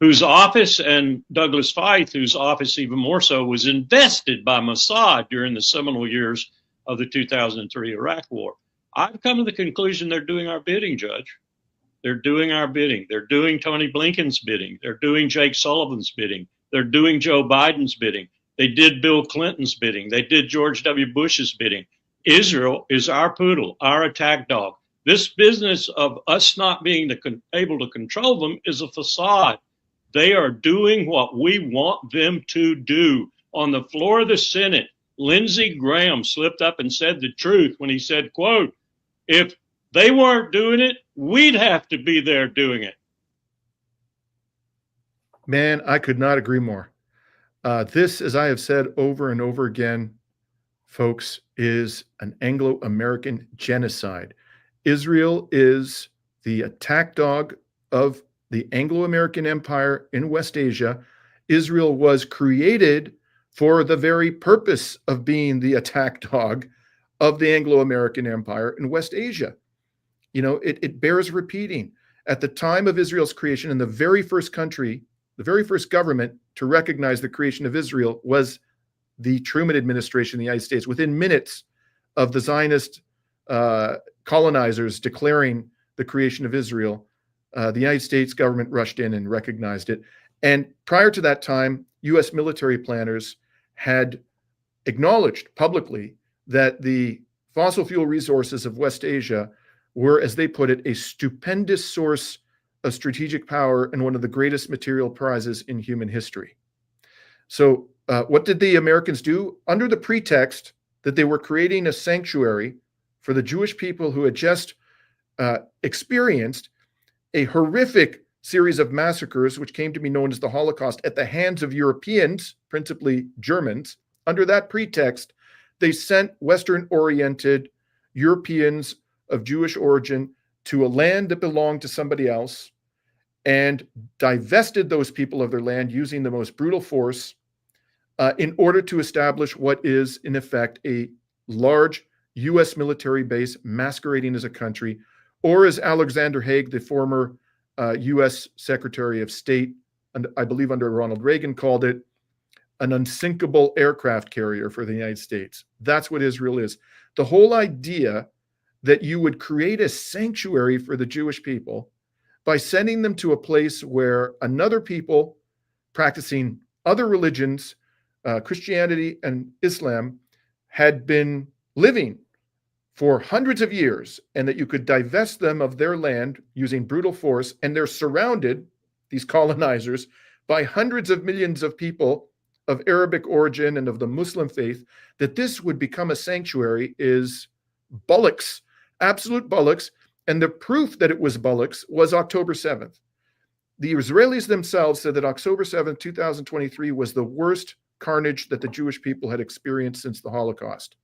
whose office, and Douglas Feith, whose office even more so, was invested by Mossad during the seminal years of the 2003 Iraq War. I've come to the conclusion they're doing our bidding, Judge. They're doing our bidding. They're doing Tony Blinken's bidding. They're doing Jake Sullivan's bidding. They're doing Joe Biden's bidding. They did Bill Clinton's bidding. They did George W. Bush's bidding. Israel is our poodle, our attack dog. This business of us not being able to control them is a facade. They are doing what we want them to do. On the floor of the Senate, Lindsey Graham slipped up and said the truth when he said, quote, if they weren't doing it, we'd have to be there doing it. Man, I could not agree more. This, as I have said over and over again, folks, is an Anglo-American genocide. Israel is the attack dog of the Anglo-American Empire in West Asia. Israel was created for the very purpose of being the attack dog of the Anglo-American Empire in West Asia. You know, it bears repeating. At the time of Israel's creation, in the very first country, the very first government to recognize the creation of Israel was the Truman administration in the United States. Within minutes of the Zionist colonizers declaring the creation of Israel, the United States government rushed in and recognized it. And prior to that time, U.S. military planners had acknowledged publicly that the fossil fuel resources of West Asia were, as they put it, a stupendous source of strategic power and one of the greatest material prizes in human history. So what did the Americans do? Under the pretext that they were creating a sanctuary for the Jewish people who had just experienced a horrific series of massacres, which came to be known as the Holocaust, at the hands of Europeans, principally Germans. Under that pretext, they sent Western-oriented Europeans of Jewish origin to a land that belonged to somebody else and divested those people of their land using the most brutal force in order to establish what is, in effect, a large U.S. military base masquerading as a country, or as Alexander Haig, the former U.S. Secretary of State, and I believe under Ronald Reagan, called it an unsinkable aircraft carrier for the United States. That's what Israel is. The whole idea that you would create a sanctuary for the Jewish people by sending them to a place where another people practicing other religions, Christianity and Islam, had been living for hundreds of years, and that you could divest them of their land using brutal force, and they're surrounded, these colonizers, by hundreds of millions of people of Arabic origin and of the Muslim faith, that this would become a sanctuary is bullocks, absolute bullocks. And the proof that it was bullocks was October 7th. The Israelis themselves said that October 7th, 2023 was the worst carnage that the Jewish people had experienced since the Holocaust.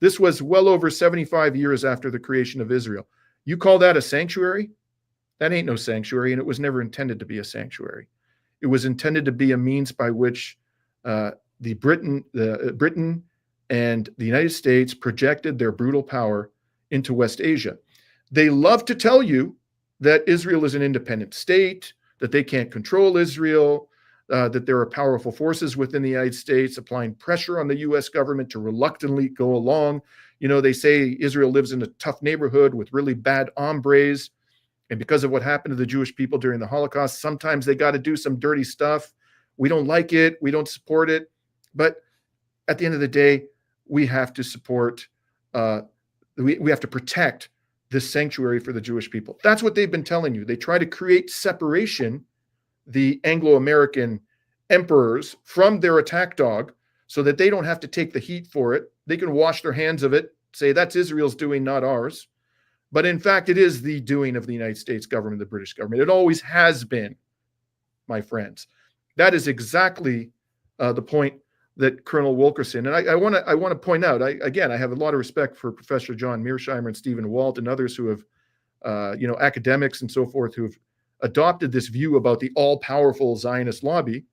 This was well over 75 years after the creation of Israel. You call that a sanctuary? That ain't no sanctuary, and it was never intended to be a sanctuary. It was intended to be a means by which Britain and the United States projected their brutal power into West Asia. They love to tell you that Israel is an independent state, that they can't control Israel, that there are powerful forces within the United States applying pressure on the U.S. government to reluctantly go along. You know, they say Israel lives in a tough neighborhood with really bad hombres. And because of what happened to the Jewish people during the Holocaust, sometimes they got to do some dirty stuff. We don't like it. We don't support it. But at the end of the day, we have to support, we have to protect this sanctuary for the Jewish people. That's what they've been telling you. They try to create separation, the Anglo-American emperors, from their attack dog, so that they don't have to take the heat for it. They can wash their hands of it, say that's Israel's doing, not ours. But in fact, it is the doing of the United States government, the British government. It always has been, my friends. That is exactly the point that Colonel Wilkerson, and I want to point out, I have a lot of respect for Professor John Mearsheimer and Stephen Walt and others who have, academics and so forth, who have adopted this view about the all-powerful Zionist lobby.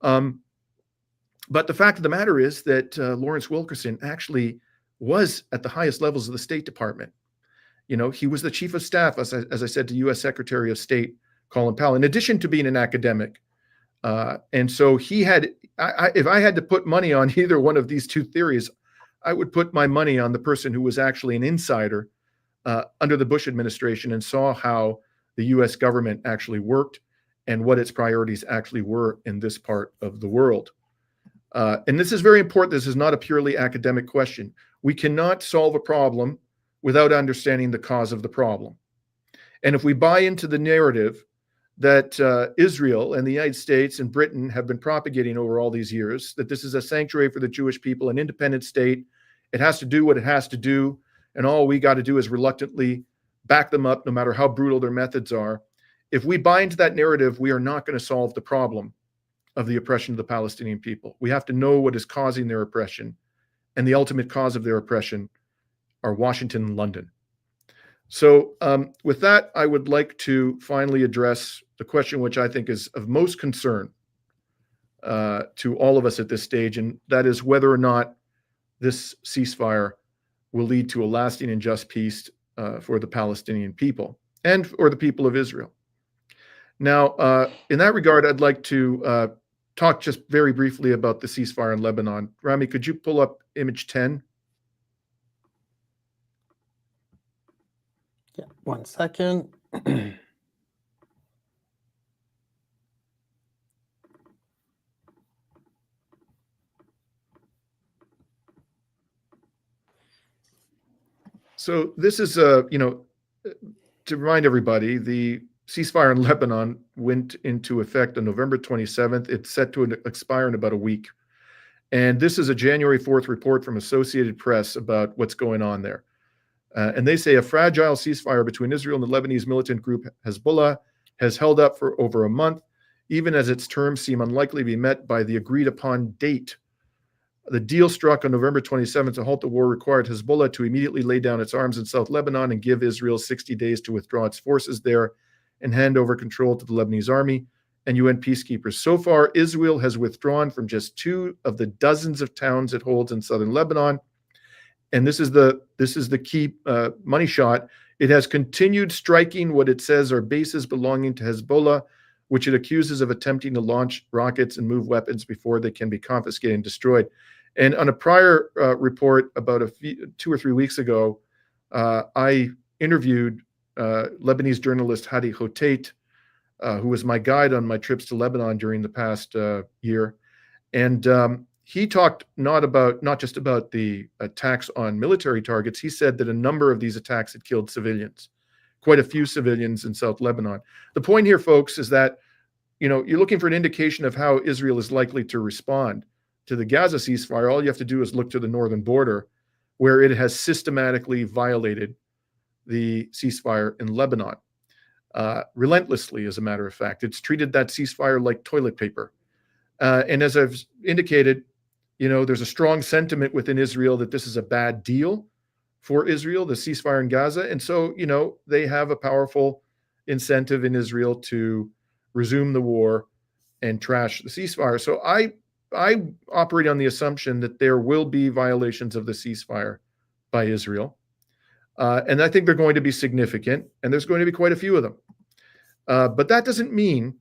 But the fact of the matter is that Lawrence Wilkerson actually was at the highest levels of the State Department. You know, he was the chief of staff, as I said, to U.S. Secretary of State Colin Powell, in addition to being an academic. And so he had, if I had to put money on either one of these two theories, I would put my money on the person who was actually an insider under the Bush administration and saw how the U.S. government actually worked and what its priorities actually were in this part of the world. And this is very important. This is not a purely academic question. We cannot solve a problem without understanding the cause of the problem. And if we buy into the narrative that Israel and the United States and Britain have been propagating over all these years, that this is a sanctuary for the Jewish people, an independent state, it has to do what it has to do, and all we got to do is reluctantly back them up, no matter how brutal their methods are. If we buy into that narrative, we are not going to solve the problem of the oppression of the Palestinian people. We have to know what is causing their oppression, and the ultimate cause of their oppression are Washington and London. So with that, I would like to finally address the question which I think is of most concern to all of us at this stage, and that is whether or not this ceasefire will lead to a lasting and just peace for the Palestinian people and or the people of Israel. Now, in that regard, I'd like to talk just very briefly about the ceasefire in Lebanon. Rami, could you pull up image 10? Yeah, 1 second. So this is, to remind everybody, the ceasefire in Lebanon went into effect on November 27th. It's set to expire in about a week. And this is a January 4th report from Associated Press about what's going on there. And they say a fragile ceasefire between Israel and the Lebanese militant group Hezbollah has held up for over a month, even as its terms seem unlikely to be met by the agreed upon date. The deal struck on November 27th to halt the war required Hezbollah to immediately lay down its arms in South Lebanon and give Israel 60 days to withdraw its forces there and hand over control to the Lebanese army and UN peacekeepers. So far, Israel has withdrawn from just 2 of the dozens of towns it holds in southern Lebanon. And this is the key money shot. It has continued striking what it says are bases belonging to Hezbollah, which it accuses of attempting to launch rockets and move weapons before they can be confiscated and destroyed. And on a prior report about 2 or 3 weeks ago, I interviewed Lebanese journalist Hadi Hotait, who was my guide on my trips to Lebanon during the past year. And he talked not just about the attacks on military targets. He said that a number of these attacks had killed civilians, quite a few civilians in South Lebanon. The point here, folks, is that, you're looking for an indication of how Israel is likely to respond to the Gaza ceasefire. All you have to do is look to the northern border, where it has systematically violated the ceasefire in Lebanon, relentlessly, as a matter of fact. It's treated that ceasefire like toilet paper. And as I've indicated, there's a strong sentiment within Israel that this is a bad deal for Israel, the ceasefire in Gaza. And so, they have a powerful incentive in Israel to resume the war and trash the ceasefire. So I operate on the assumption that there will be violations of the ceasefire by Israel. And I think they're going to be significant, and there's going to be quite a few of them. But that doesn't mean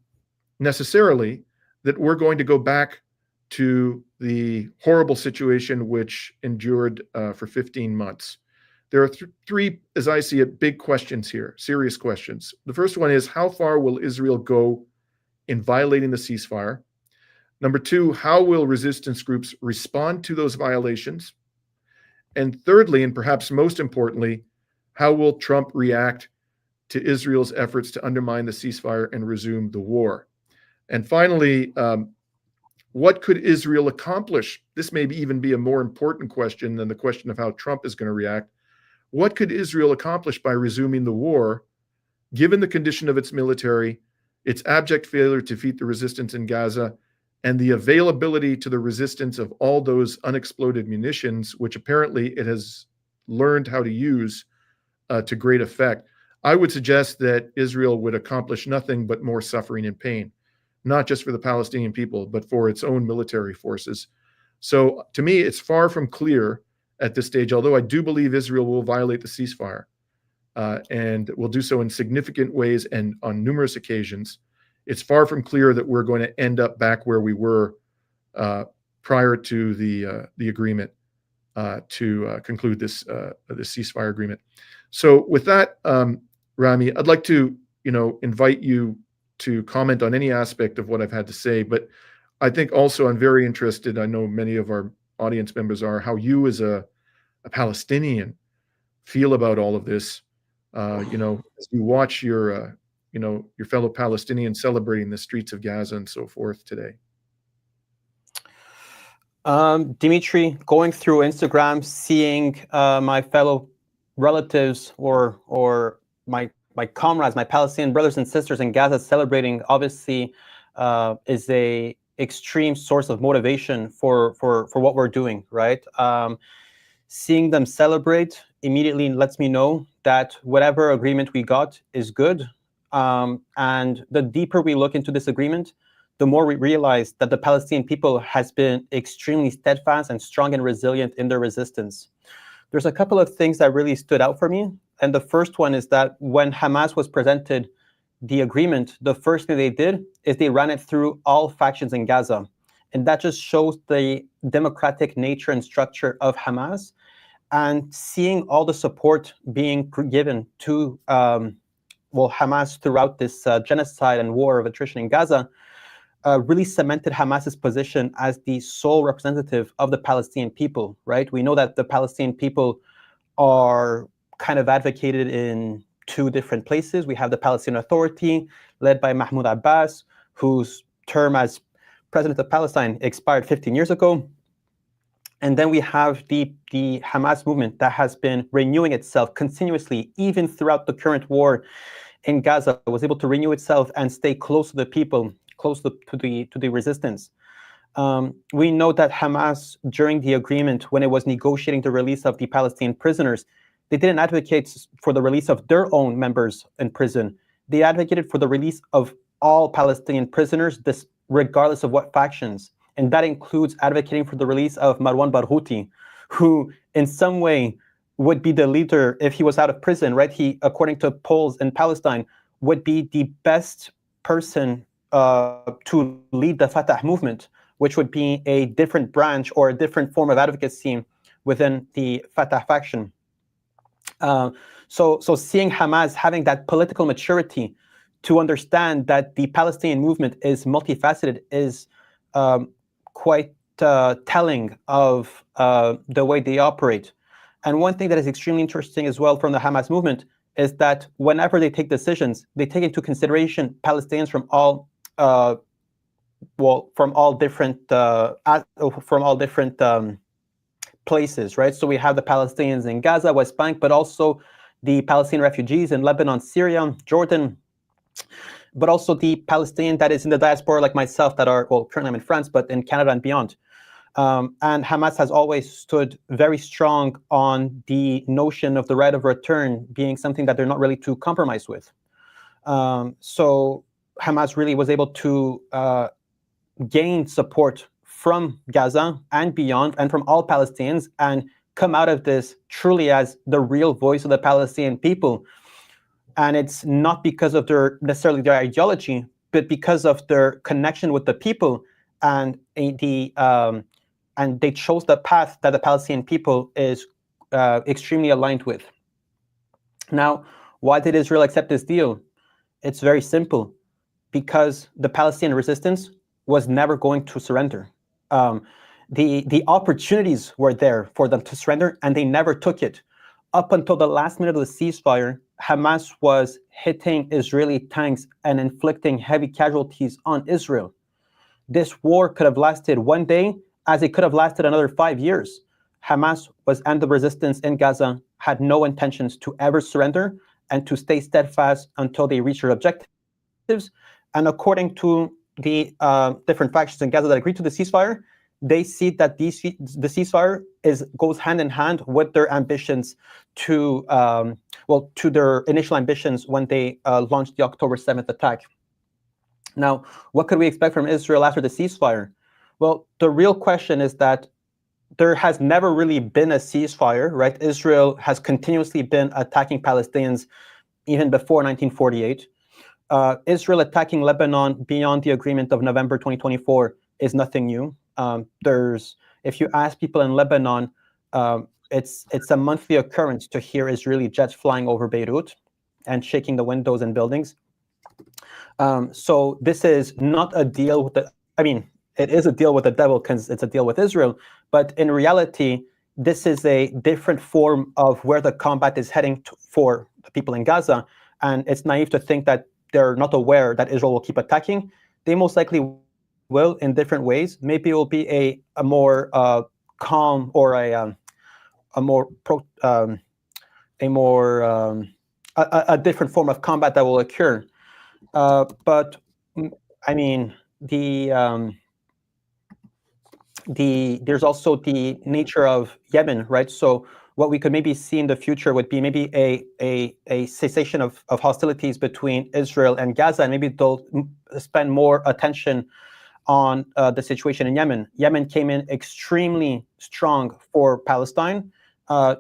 necessarily that we're going to go back to the horrible situation which endured for 15 months. There are three, as I see it, big questions here, serious questions. The first one is, how far will Israel go in violating the ceasefire? Number two, how will resistance groups respond to those violations? And thirdly, and perhaps most importantly, how will Trump react to Israel's efforts to undermine the ceasefire and resume the war? And finally, what could Israel accomplish? This may even be a more important question than the question of how Trump is going to react. What could Israel accomplish by resuming the war, given the condition of its military, its abject failure to defeat the resistance in Gaza, and the availability to the resistance of all those unexploded munitions, which apparently it has learned how to use to great effect? I would suggest that Israel would accomplish nothing but more suffering and pain, not just for the Palestinian people, but for its own military forces. So to me, it's far from clear at this stage, although I do believe Israel will violate the ceasefire and will do so in significant ways and on numerous occasions. It's far from clear that we're going to end up back where we were prior to the agreement to conclude this ceasefire agreement. So with that, Rami, I'd like to invite you to comment on any aspect of what I've had to say, but I think also I'm very interested, I know many of our audience members are, how you as a Palestinian feel about all of this, as you watch your fellow Palestinians celebrating the streets of Gaza and so forth today. Dimitri, going through Instagram, seeing my fellow relatives or my comrades, my Palestinian brothers and sisters in Gaza celebrating, obviously is a extreme source of motivation for what we're doing, right? Seeing them celebrate immediately lets me know that whatever agreement we got is good. And the deeper we look into this agreement, the more we realize that the Palestinian people has been extremely steadfast and strong and resilient in their resistance. There's a couple of things that really stood out for me. And the first one is that when Hamas was presented the agreement, the first thing they did is they ran it through all factions in Gaza. And that just shows the democratic nature and structure of Hamas. And seeing all the support being given to Hamas throughout this genocide and war of attrition in Gaza really cemented Hamas's position as the sole representative of the Palestinian people, right? We know that the Palestinian people are kind of advocated in two different places. We have the Palestinian Authority, led by Mahmoud Abbas, whose term as president of Palestine expired 15 years ago. And then we have the Hamas movement that has been renewing itself continuously, even throughout the current war in Gaza, was able to renew itself and stay close to the people, close to the resistance. We know that Hamas, during the agreement, when it was negotiating the release of the Palestinian prisoners, they didn't advocate for the release of their own members in prison. They advocated for the release of all Palestinian prisoners, regardless of what factions. And that includes advocating for the release of Marwan Barghouti, who in some way would be the leader if he was out of prison, right? He, according to polls in Palestine, would be the best person to lead the Fatah movement, which would be a different branch or a different form of advocacy within the Fatah faction. So seeing Hamas having that political maturity to understand that the Palestinian movement is multifaceted is quite telling of the way they operate. And one thing that is extremely interesting as well from the Hamas movement is that whenever they take decisions, they take into consideration Palestinians from all different places, right? So we have the Palestinians in Gaza, West Bank, but also the Palestinian refugees in Lebanon, Syria, Jordan, but also the Palestinian that is in the diaspora like myself that are, well, currently I'm in France, but in Canada and beyond. And Hamas has always stood very strong on the notion of the right of return being something that they're not really to compromise with. So Hamas really was able to gain support from Gaza and beyond, and from all Palestinians, and come out of this truly as the real voice of the Palestinian people. And it's not because of necessarily their ideology, but because of their connection with the people, and they chose the path that the Palestinian people is extremely aligned with. Now, why did Israel accept this deal? It's very simple, because the Palestinian resistance was never going to surrender. The opportunities were there for them to surrender, and they never took it. Up until the last minute of the ceasefire, Hamas was hitting Israeli tanks and inflicting heavy casualties on Israel. This war could have lasted one day, as it could have lasted another 5 years. Hamas and the resistance in Gaza had no intentions to ever surrender and to stay steadfast until they reach their objectives. And according to the different factions in Gaza that agreed to the ceasefire, they see that the ceasefire goes hand in hand with their ambitions to their initial ambitions when they launched the October 7th attack. Now, what could we expect from Israel after the ceasefire? Well, the real question is that there has never really been a ceasefire, right? Israel has continuously been attacking Palestinians even before 1948. Israel attacking Lebanon beyond the agreement of November 2024 is nothing new. If you ask people in Lebanon, it's a monthly occurrence to hear Israeli jets flying over Beirut and shaking the windows and buildings. So this is not a deal with it is a deal with the devil because it's a deal with Israel, but in reality, this is a different form of where the combat is heading for the people in Gaza, and it's naive to think that they're not aware that Israel will keep attacking. They most likely will in different ways. Maybe it will be a more calm or a different form of combat that will occur. But I mean, there's also the nature of Yemen, right? So what we could maybe see in the future would be maybe a cessation of hostilities between Israel and Gaza, and maybe they'll spend more attention on the situation in Yemen. Yemen came in extremely strong for Palestine.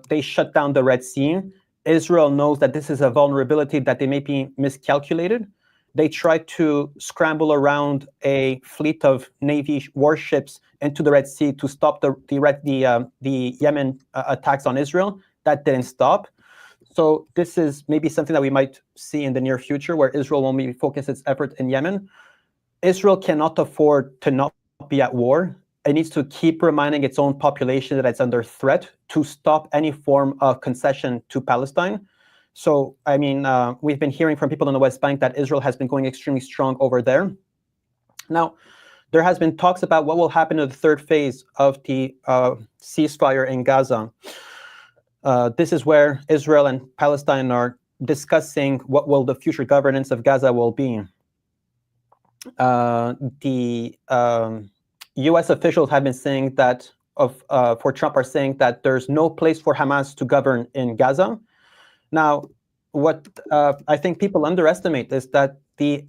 They shut down the Red Sea. Israel knows that this is a vulnerability that they may be miscalculated. They tried to scramble around a fleet of Navy warships into the Red Sea to stop the Yemen attacks on Israel. That didn't stop. So this is maybe something that we might see in the near future, where Israel will maybe focus its effort in Yemen. Israel cannot afford to not be at war. It needs to keep reminding its own population that it's under threat to stop any form of concession to Palestine. So, I mean, we've been hearing from people in the West Bank that Israel has been going extremely strong over there. Now, there has been talks about what will happen in the third phase of the ceasefire in Gaza. This is where Israel and Palestine are discussing what will the future governance of Gaza will be. The U.S. officials have been saying that for Trump are saying that there's no place for Hamas to govern in Gaza. Now, what I think people underestimate is that the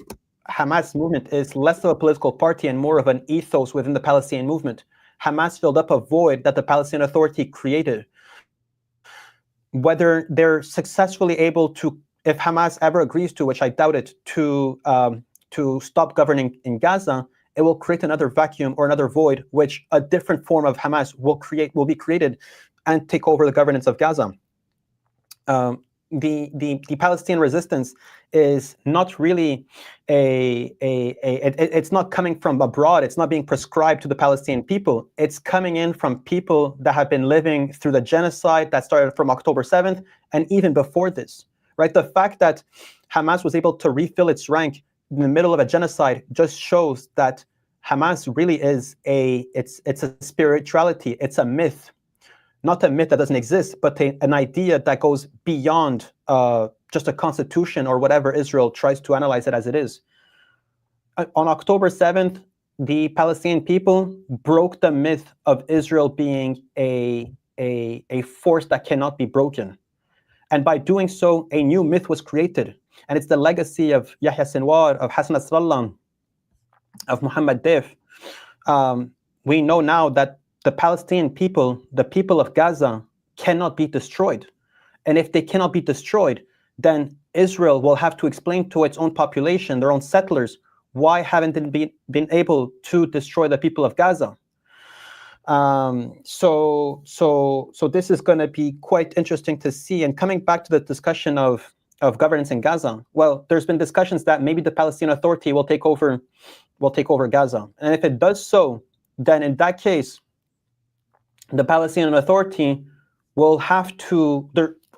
Hamas movement is less of a political party and more of an ethos within the Palestinian movement. Hamas filled up a void that the Palestinian Authority created. whether they're successfully able to, if Hamas ever agrees to, which I doubt it, to stop governing in Gaza, it will create another vacuum or another void, which a different form of Hamas will be created and take over the governance of Gaza. The Palestinian resistance is not really it's not coming from abroad. It's not being prescribed to the Palestinian people. It's coming in from people that have been living through the genocide that started from October 7th and even before this, right? The fact that Hamas was able to refill its rank in the middle of a genocide just shows that Hamas really is it's a spirituality. It's a myth. Not a myth that doesn't exist, but an idea that goes beyond just a constitution or whatever Israel tries to analyze it as it is. On October 7th, the Palestinian people broke the myth of Israel being a force that cannot be broken. And by doing so, a new myth was created. And it's the legacy of Yahya Sinwar, of Hassan Nasrallah, of Muhammad Deif. We know now that the Palestinian people, the people of Gaza, cannot be destroyed. And if they cannot be destroyed, then Israel will have to explain to its own population, their own settlers, why haven't they been able to destroy the people of Gaza? So this is going to be quite interesting to see. And coming back to the discussion of governance in Gaza, well, there's been discussions that maybe the Palestinian Authority will take over Gaza. And if it does so, then in that case, the Palestinian Authority will have to,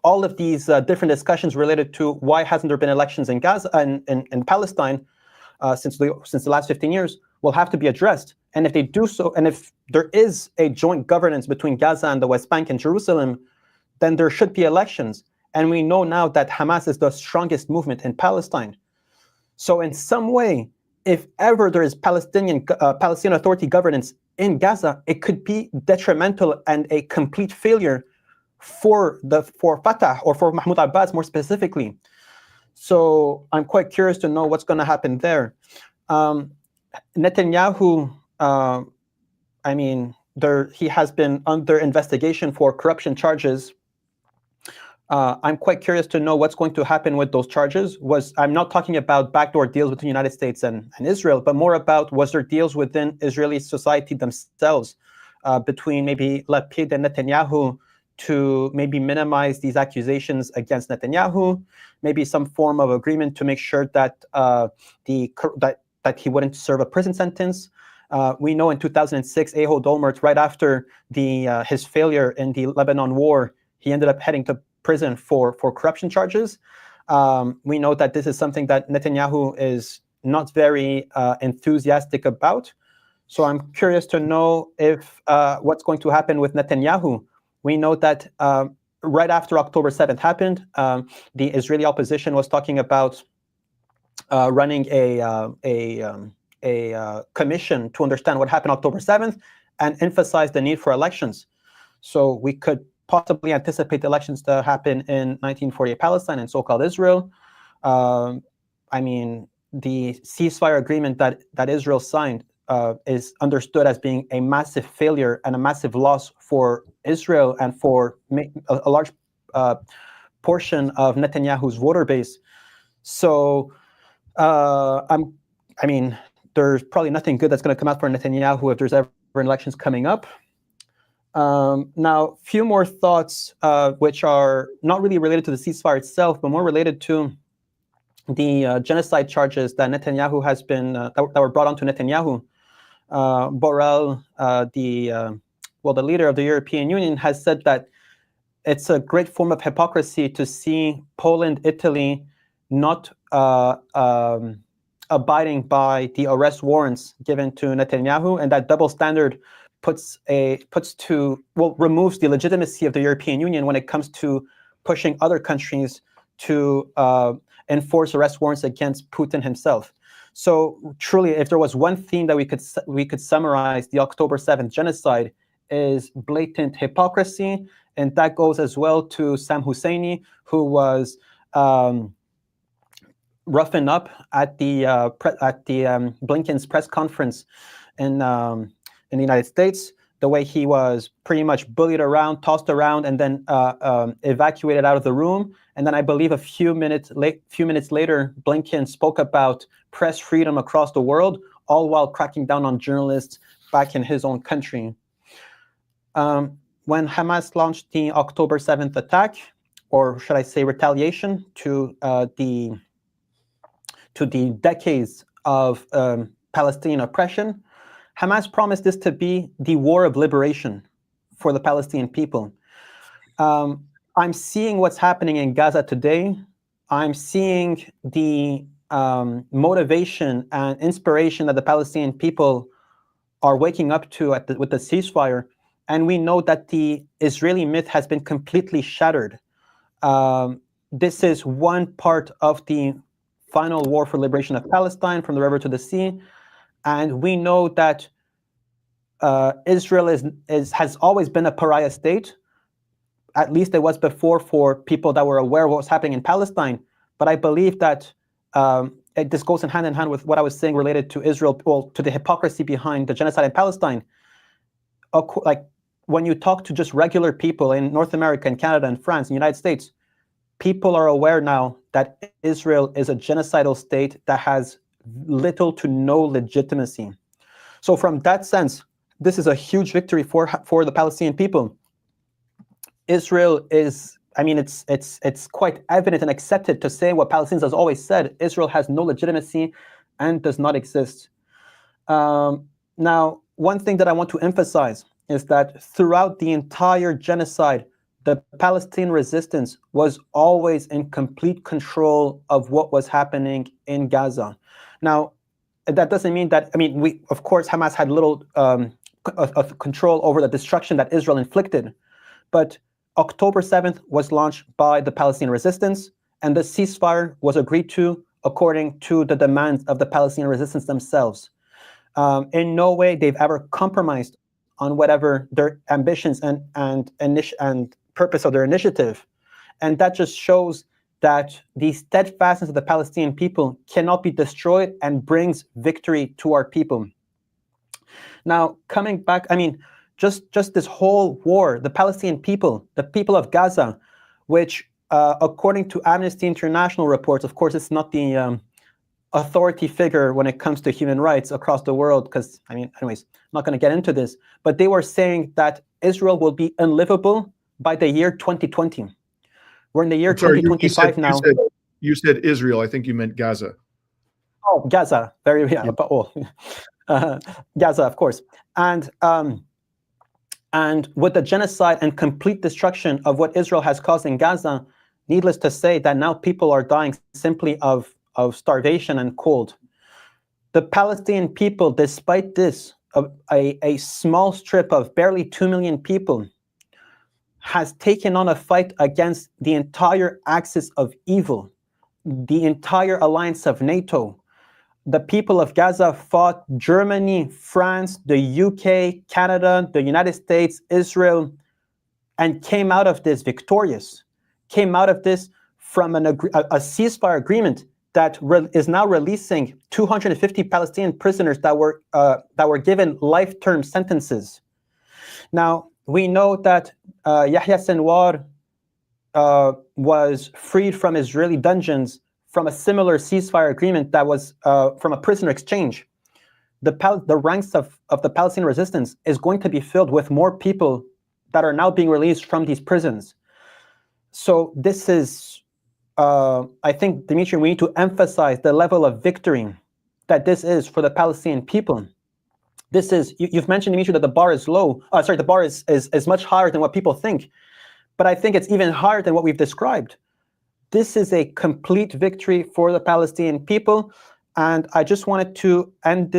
all of these different discussions related to why hasn't there been elections in Gaza and in Palestine since the last 15 years will have to be addressed. And if they do so, and if there is a joint governance between Gaza and the West Bank and Jerusalem, then there should be elections. And we know now that Hamas is the strongest movement in Palestine. So in some way, if ever there is Palestinian Authority governance in Gaza, it could be detrimental and a complete failure for Fatah or for Mahmoud Abbas more specifically. So I'm quite curious to know what's going to happen there. Netanyahu, he has been under investigation for corruption charges. I'm quite curious to know what's going to happen with those charges. I'm not talking about backdoor deals between the United States and Israel, but more about was there deals within Israeli society themselves between maybe Lapid and Netanyahu to maybe minimize these accusations against Netanyahu, maybe some form of agreement to make sure that that he wouldn't serve a prison sentence. We know in 2006, Ehud Olmert, right after his failure in the Lebanon war, he ended up heading to prison for corruption charges. We know that this is something that Netanyahu is not very enthusiastic about. So I'm curious to know if what's going to happen with Netanyahu. We know that right after October 7th happened, the Israeli opposition was talking about running a commission to understand what happened October 7th and emphasize the need for elections. So we could possibly anticipate elections to happen in 1948 Palestine and so-called Israel. The ceasefire agreement that Israel signed is understood as being a massive failure and a massive loss for Israel and for a large portion of Netanyahu's voter base. So, there's probably nothing good that's going to come out for Netanyahu if there's ever elections coming up. Now, few more thoughts, which are not really related to the ceasefire itself, but more related to the genocide charges that Netanyahu has been that were brought onto Netanyahu. Borrell, the leader of the European Union, has said that it's a great form of hypocrisy to see Poland, Italy not abiding by the arrest warrants given to Netanyahu, and that double standard removes the legitimacy of the European Union when it comes to pushing other countries to enforce arrest warrants against Putin himself. So truly, if there was one theme that we could summarize the October 7th genocide, is blatant hypocrisy, and that goes as well to Sam Husseini, who was roughened up at the Blinken's press conference in the United States. the way he was pretty much bullied around, tossed around, and then evacuated out of the room. And then I believe a few minutes later, Blinken spoke about press freedom across the world, all while cracking down on journalists back in his own country. When Hamas launched the October 7th attack, or should I say retaliation, to the decades of Palestinian oppression, Hamas promised this to be the war of liberation for the Palestinian people. I'm seeing what's happening in Gaza today. I'm seeing the motivation and inspiration that the Palestinian people are waking up to with the ceasefire. And we know that the Israeli myth has been completely shattered. This is one part of the final war for liberation of Palestine from the river to the sea. And we know that Israel has always been a pariah state. At least it was before for people that were aware of what was happening in Palestine. But I believe that this goes in hand with what I was saying related to Israel, well, to the hypocrisy behind the genocide in Palestine. Like when you talk to just regular people in North America and Canada and France and United States, people are aware now that Israel is a genocidal state that has little to no legitimacy. So from that sense, this is a huge victory for the Palestinian people. Israel is, I mean, it's quite evident and accepted to say what Palestinians has always said: Israel has no legitimacy and does not exist. Now, one thing that I want to emphasize is that throughout the entire genocide, the Palestinian resistance was always in complete control of what was happening in Gaza. Now, that doesn't mean that, I mean, of course, Hamas had little of control over the destruction that Israel inflicted, but October 7th was launched by the Palestinian resistance, and the ceasefire was agreed to according to the demands of the Palestinian resistance themselves. In no way they've ever compromised on whatever their ambitions and purpose of their initiative. And that just shows that the steadfastness of the Palestinian people cannot be destroyed and brings victory to our people. Now, coming back, I mean, just this whole war, the Palestinian people, the people of Gaza, which according to Amnesty International reports, of course, it's not the authority figure when it comes to human rights across the world, because, I mean, anyways, I'm not going to get into this, but they were saying that Israel will be unlivable by the year 2020. We're in the year 2025 now. You said Israel. I think you meant Gaza. Oh, Gaza. Gaza, of course. And with the genocide and complete destruction of what Israel has caused in Gaza, needless to say that now people are dying simply of starvation and cold. The Palestinian people, despite this, a small strip of barely 2 million people, has taken on a fight against the entire axis of evil, the entire alliance of NATO. The people of Gaza fought Germany, France, the UK, Canada, the United States, Israel, and came out of this victorious, came out of this from a ceasefire agreement that is now releasing 250 Palestinian prisoners that were given life-term sentences. Now, we know that Yahia Sinwar was freed from Israeli dungeons from a similar ceasefire agreement that was from a prisoner exchange. The ranks of the Palestinian resistance is going to be filled with more people that are now being released from these prisons. So this is, I think, Dimitri, we need to emphasize the level of victory that this is for the Palestinian people. This is, you've mentioned, Dimitri, that the bar is low. The bar is much higher than what people think. But I think it's even higher than what we've described. This is a complete victory for the Palestinian people. And I just wanted to end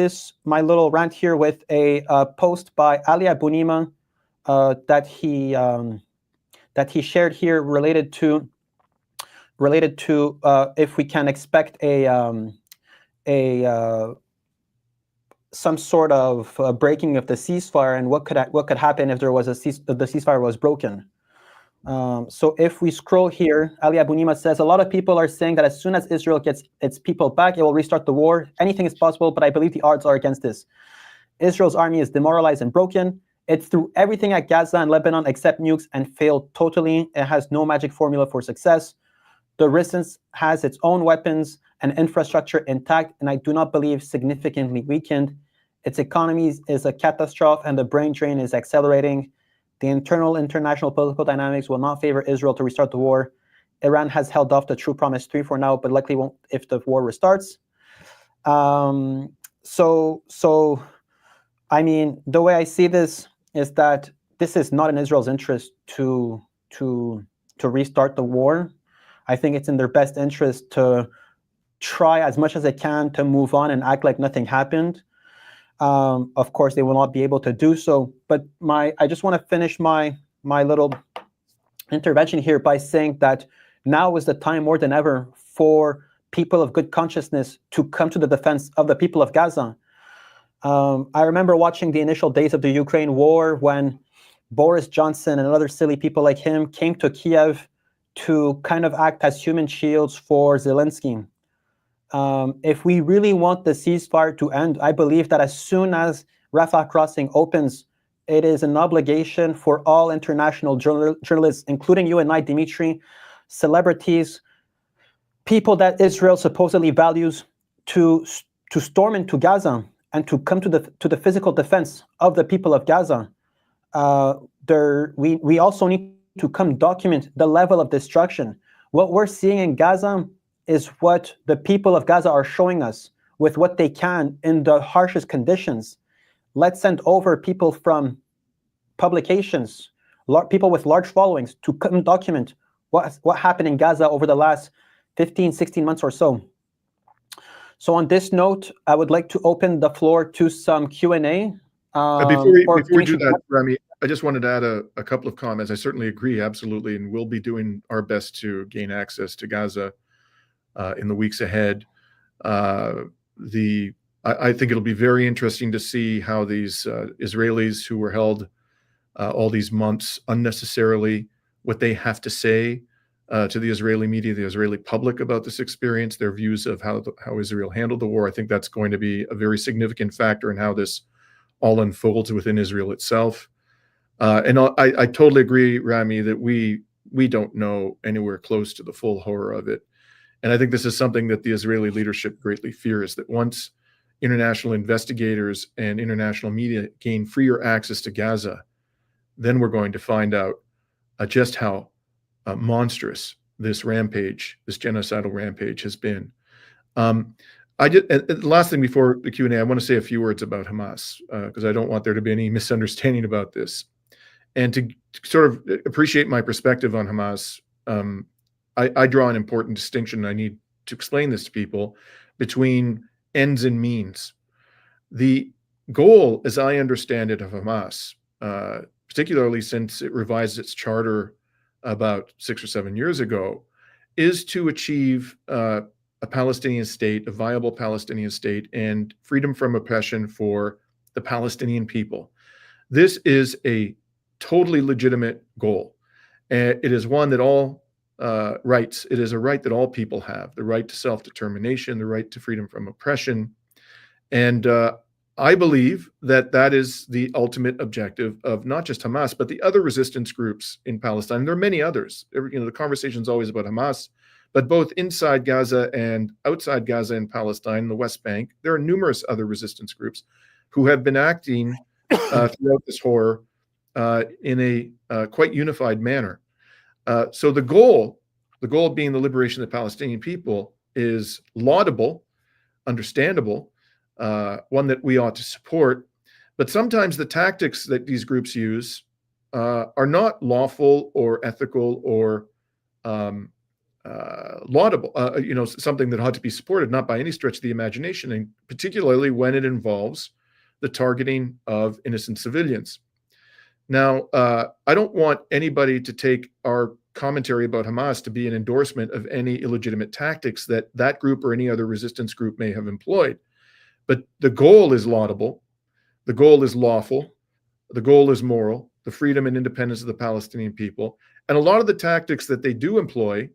my little rant here with a post by Ali Abunima that he shared here related to if we can expect some sort of breaking of the ceasefire, and what could happen if the ceasefire was broken. So if we scroll here, Ali Abunima says, a lot of people are saying that as soon as Israel gets its people back, it will restart the war. Anything is possible, but I believe the odds are against this. Israel's army is demoralized and broken. It threw everything at Gaza and Lebanon except nukes and failed totally. It has no magic formula for success. The resistance has its own weapons and infrastructure intact, and I do not believe significantly weakened. Its economy is a catastrophe, and the brain drain is accelerating. The international political dynamics will not favor Israel to restart the war. Iran has held off the True Promise 3 for now, but likely won't if the war restarts. So I mean, the way I see this is that this is not in Israel's interest to restart the war. I think it's in their best interest to try as much as they can to move on and act like nothing happened. Of course, they will not be able to do so. But I just want to finish my little intervention here by saying that now is the time more than ever for people of good consciousness to come to the defense of the people of Gaza. I remember watching the initial days of the Ukraine war when Boris Johnson and other silly people like him came to Kiev to kind of act as human shields for Zelensky. If we really want the ceasefire to end, I believe that as soon as Rafah crossing opens, it is an obligation for all international journalists, including you and I, Dimitri, celebrities, people that Israel supposedly values, to storm into Gaza and to come to the physical defense of the people of Gaza. We also need to come document the level of destruction. What we're seeing in Gaza is what the people of Gaza are showing us with what they can in the harshest conditions. Let's send over people from publications, people with large followings, to come document what happened in Gaza over the last 15, 16 months or so. So on this note, I would like to open the floor to some Q&A. Before we do that, Rami, I just wanted to add a couple of comments. I certainly agree, absolutely, and we'll be doing our best to gain access to Gaza in the weeks ahead. I think it'll be very interesting to see how these Israelis who were held all these months unnecessarily, what they have to say to the Israeli media, the Israeli public about this experience, their views of how Israel handled the war. I think that's going to be a very significant factor in how this all unfolds within Israel itself. And I totally agree, Rami, that we don't know anywhere close to the full horror of it. And I think this is something that the Israeli leadership greatly fears, that once international investigators and international media gain freer access to Gaza, then we're going to find out just how monstrous this rampage, this genocidal rampage has been. The last thing before the Q&A, I want to say a few words about Hamas, because I don't want there to be any misunderstanding about this. And to sort of appreciate my perspective on Hamas, I draw an important distinction, and I need to explain this to people, between ends and means. The goal, as I understand it, of Hamas, particularly since it revised its charter about 6 or 7 years ago, is to achieve a Palestinian state, a viable Palestinian state, and freedom from oppression for the Palestinian people. This is a totally legitimate goal. And it is one that all rights, it is a right that all people have, the right to self-determination, the right to freedom from oppression. And I believe that that is the ultimate objective of not just Hamas, but the other resistance groups in Palestine. There are many others. The conversation is always about Hamas, but both inside Gaza and outside Gaza and Palestine, the West Bank, there are numerous other resistance groups who have been acting throughout this horror in a quite unified manner. So the goal being the liberation of the Palestinian people, is laudable, understandable, one that we ought to support. But sometimes the tactics that these groups use are not lawful or ethical or laudable, something that ought to be supported, not by any stretch of the imagination, and particularly when it involves the targeting of innocent civilians. Now, I don't want anybody to take our commentary about Hamas to be an endorsement of any illegitimate tactics that that group or any other resistance group may have employed. But the goal is laudable, the goal is lawful, the goal is moral, the freedom and independence of the Palestinian people. And a lot of the tactics that they do employ,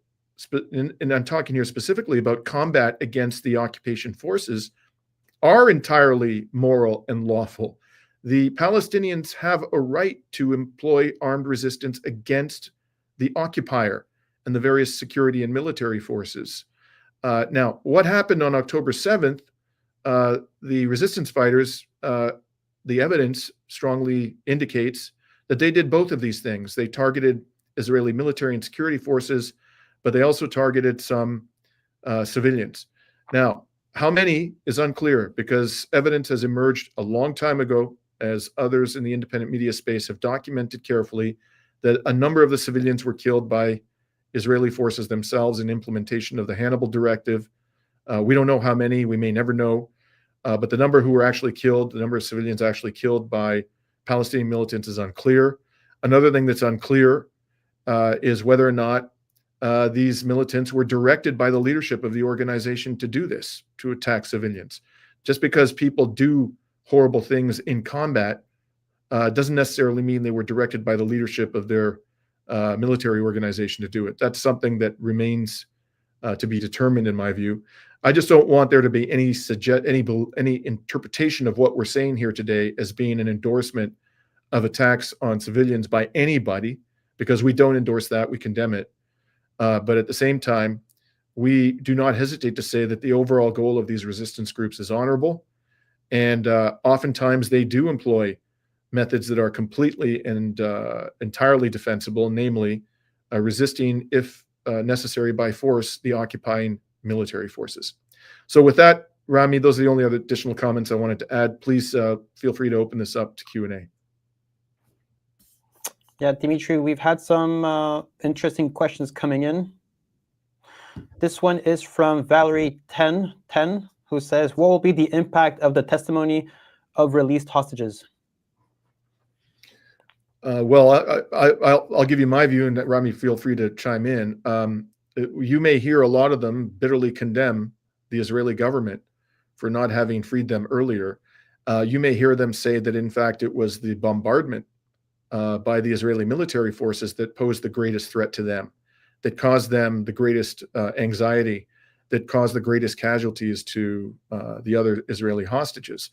and I'm talking here specifically about combat against the occupation forces, are entirely moral and lawful. The Palestinians have a right to employ armed resistance against the occupier and the various security and military forces. Now, what happened on October 7th, the resistance fighters, the evidence strongly indicates that they did both of these things. They targeted Israeli military and security forces, but they also targeted some civilians. Now, how many is unclear, because evidence has emerged a long time ago, as others in the independent media space have documented carefully, that a number of the civilians were killed by Israeli forces themselves in implementation of the Hannibal Directive. We don't know how many, we may never know, but the number who were actually killed, the number of civilians actually killed by Palestinian militants is unclear. Another thing that's unclear is whether or not these militants were directed by the leadership of the organization to do this, to attack civilians. Just because people do horrible things in combat doesn't necessarily mean they were directed by the leadership of their military organization to do it. That's something that remains to be determined, in my view. I just don't want there to be any interpretation of what we're saying here today as being an endorsement of attacks on civilians by anybody, because we don't endorse that, we condemn it. But at the same time, we do not hesitate to say that the overall goal of these resistance groups is honorable. And oftentimes they do employ methods that are completely and entirely defensible, namely resisting, if necessary by force, the occupying military forces. So with that, Rami, those are the only other additional comments I wanted to add. Please feel free to open this up to Q&A. Yeah, Dimitri, we've had some interesting questions coming in. This one is from Valerie 1010, who says, what will be the impact of the testimony of released hostages? Well, I'll give you my view, and Rami, feel free to chime in. You may hear a lot of them bitterly condemn the Israeli government for not having freed them earlier. You may hear them say that, in fact, it was the bombardment by the Israeli military forces that posed the greatest threat to them, that caused them the greatest anxiety, that caused the greatest casualties to the other Israeli hostages.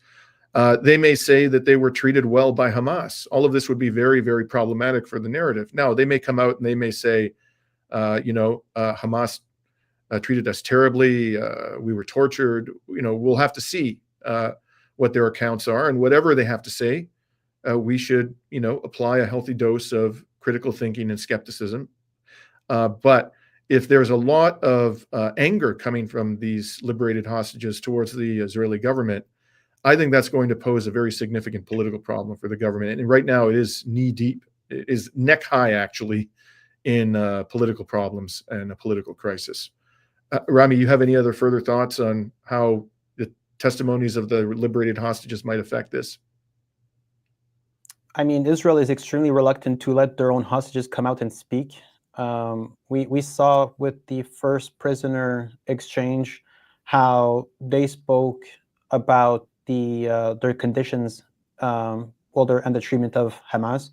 They may say that they were treated well by Hamas. All of this would be very, very problematic for the narrative. Now, they may come out and they may say, Hamas treated us terribly, we were tortured. We'll have to see what their accounts are, and whatever they have to say, we should, apply a healthy dose of critical thinking and skepticism. But if there's a lot of anger coming from these liberated hostages towards the Israeli government, I think that's going to pose a very significant political problem for the government. And right now it is knee deep, it is neck high actually, in political problems and a political crisis. Rami, you have any other further thoughts on how the testimonies of the liberated hostages might affect this? I mean, Israel is extremely reluctant to let their own hostages come out and speak. We saw with the first prisoner exchange how they spoke about their conditions, and the treatment of Hamas.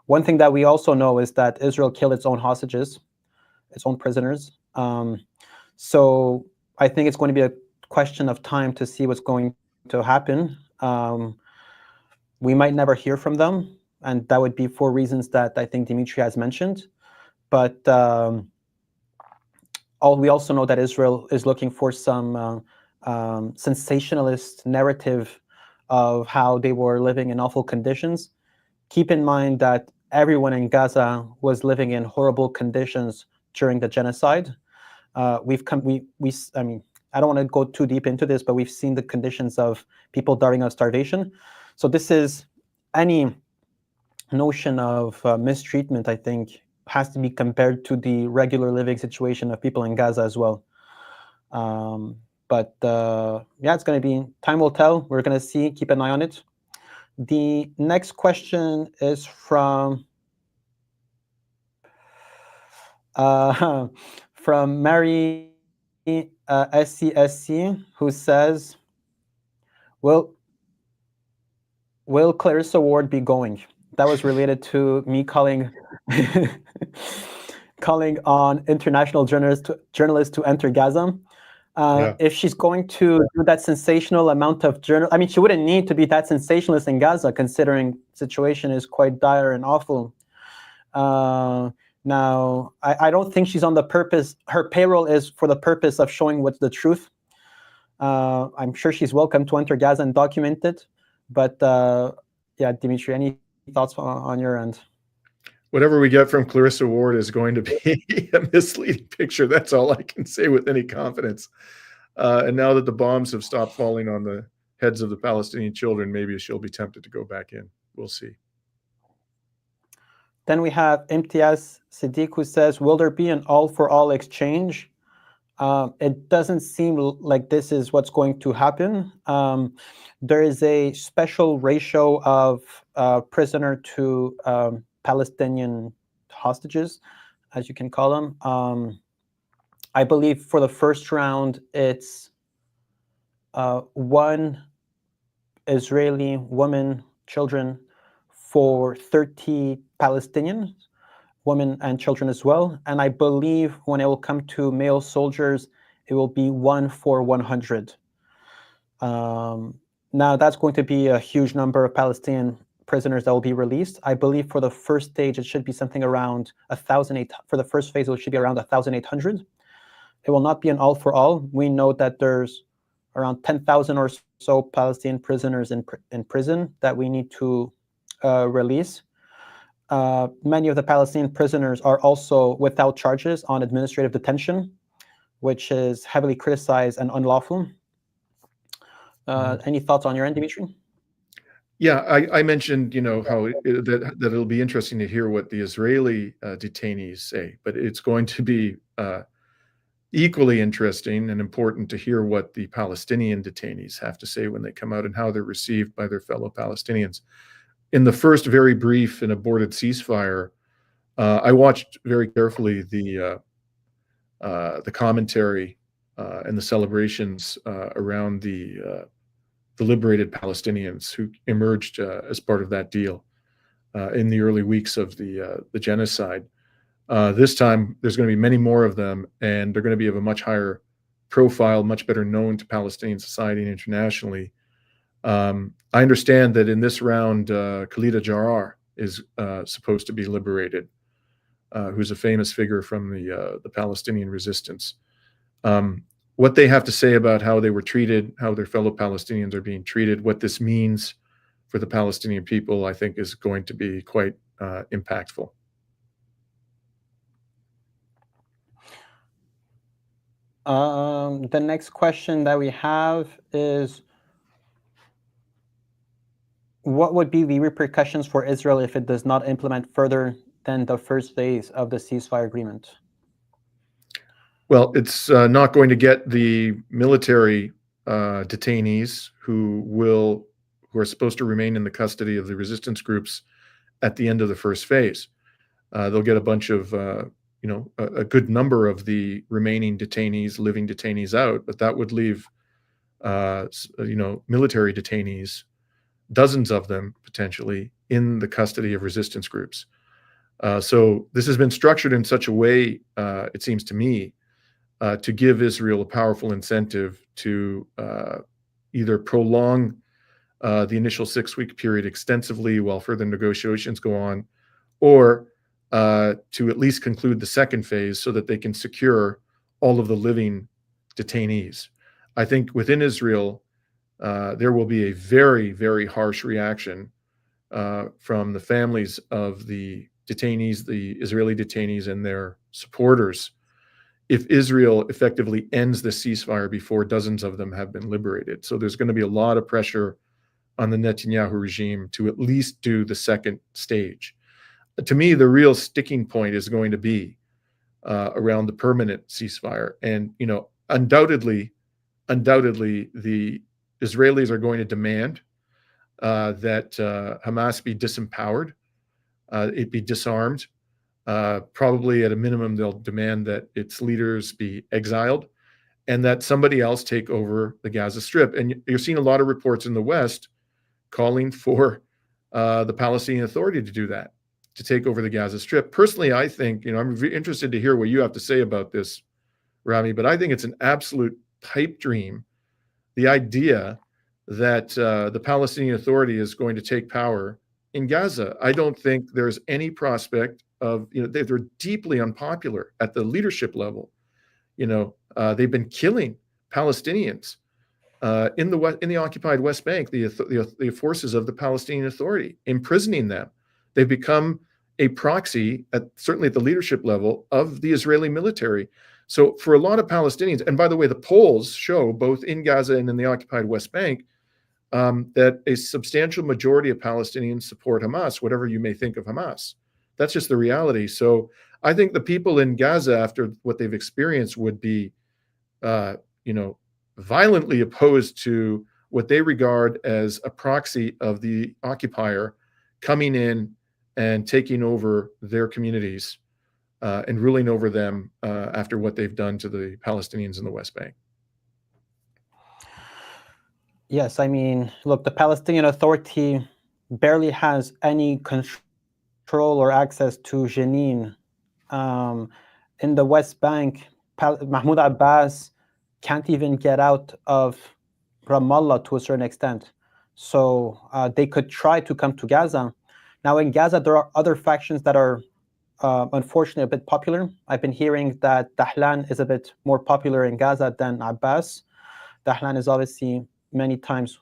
One thing that we also know is that Israel killed its own hostages, its own prisoners. So I think it's going to be a question of time to see what's going to happen. We might never hear from them, and that would be for reasons that I think Dimitri has mentioned. But we also know that Israel is looking for some sensationalist narrative of how they were living in awful conditions. Keep in mind that everyone in Gaza was living in horrible conditions during the genocide. I mean, I don't want to go too deep into this, but we've seen the conditions of people dying of starvation. So this is, any notion of mistreatment, I think, has to be compared to the regular living situation of people in Gaza as well. But it's going to be, time will tell. We're going to see, keep an eye on it. The next question is from Mary SCSC, who says, will Clarissa Ward be going? That was related to me calling on international journalists to enter Gaza. Yeah. If she's going to do that sensational amount of I mean, she wouldn't need to be that sensationalist in Gaza, considering the situation is quite dire and awful. Now, I don't think she's on the purpose. Her payroll is for the purpose of showing what's the truth. I'm sure she's welcome to enter Gaza and document it. But yeah, Dimitri, any thoughts on your end? Whatever we get from Clarissa Ward is going to be a misleading picture. That's all I can say with any confidence. And now that the bombs have stopped falling on the heads of the Palestinian children, maybe she'll be tempted to go back in. We'll see. Then we have Imtiaz Siddiq, who says, will there be an all-for-all exchange? It doesn't seem like this is what's going to happen. There is a special ratio of prisoner to Palestinian hostages, as you can call them. I believe for the first round, it's one Israeli woman, children, for 30 Palestinian women and children as well. And I believe when it will come to male soldiers, it will be 1 for 100. Now, that's going to be a huge number of Palestinian prisoners that will be released. I believe for the first stage, it should be something around 1,800. For the first phase, it should be around 1,800. It will not be an all for all. We know that there's around 10,000 or so Palestinian prisoners in prison that we need to release. Many of the Palestinian prisoners are also without charges on administrative detention, which is heavily criticized and unlawful. Any thoughts on your end, Dimitri? Yeah, I mentioned, how that it'll be interesting to hear what the Israeli detainees say, but it's going to be equally interesting and important to hear what the Palestinian detainees have to say when they come out and how they're received by their fellow Palestinians. In the first very brief and aborted ceasefire, I watched very carefully the commentary and the celebrations around the liberated Palestinians who emerged as part of that deal in the early weeks of the genocide. This time, there's going to be many more of them, and they're going to be of a much higher profile, much better known to Palestinian society and internationally. I understand that in this round, Khalida Jarrar is supposed to be liberated, who's a famous figure from the Palestinian resistance. What they have to say about how they were treated, how their fellow Palestinians are being treated, what this means for the Palestinian people, I think is going to be quite impactful. The next question that we have is, what would be the repercussions for Israel if it does not implement further than the first phase of the ceasefire agreement? Well, it's not going to get the military detainees who are supposed to remain in the custody of the resistance groups at the end of the first phase. They'll get a bunch of, a good number of the remaining detainees, living detainees out, but that would leave, military detainees, dozens of them potentially, in the custody of resistance groups. So this has been structured in such a way, it seems to me, to give Israel a powerful incentive to either prolong the initial 6-week period extensively while further negotiations go on, or to at least conclude the second phase so that they can secure all of the living detainees. I think within Israel, there will be a very, very harsh reaction from the families of the detainees, the Israeli detainees and their supporters, if Israel effectively ends the ceasefire before dozens of them have been liberated. So there's going to be a lot of pressure on the Netanyahu regime to at least do the second stage. To me, the real sticking point is going to be around the permanent ceasefire. And, undoubtedly, the Israelis are going to demand that Hamas be disempowered, it be disarmed. Probably at a minimum, they'll demand that its leaders be exiled and that somebody else take over the Gaza Strip. And you're seeing a lot of reports in the West calling for the Palestinian Authority to do that, to take over the Gaza Strip. Personally, I think, I'm interested to hear what you have to say about this, Rami, but I think it's an absolute pipe dream, the idea that the Palestinian Authority is going to take power in Gaza. I don't think there's any prospect of, they're deeply unpopular at the leadership level. They've been killing Palestinians in the occupied West Bank, the forces of the Palestinian Authority, imprisoning them. They've become a proxy, certainly at the leadership level, of the Israeli military. So for a lot of Palestinians, and by the way, the polls show both in Gaza and in the occupied West Bank that a substantial majority of Palestinians support Hamas, whatever you may think of Hamas. That's just the reality. So I think the people in Gaza, after what they've experienced, would be, violently opposed to what they regard as a proxy of the occupier coming in and taking over their communities and ruling over them after what they've done to the Palestinians in the West Bank. Yes, I mean, look, the Palestinian Authority barely has any control or access to Jenin. In the West Bank, Mahmoud Abbas can't even get out of Ramallah to a certain extent. So they could try to come to Gaza. Now in Gaza, there are other factions that are unfortunately a bit popular. I've been hearing that Dahlan is a bit more popular in Gaza than Abbas. Dahlan is obviously many times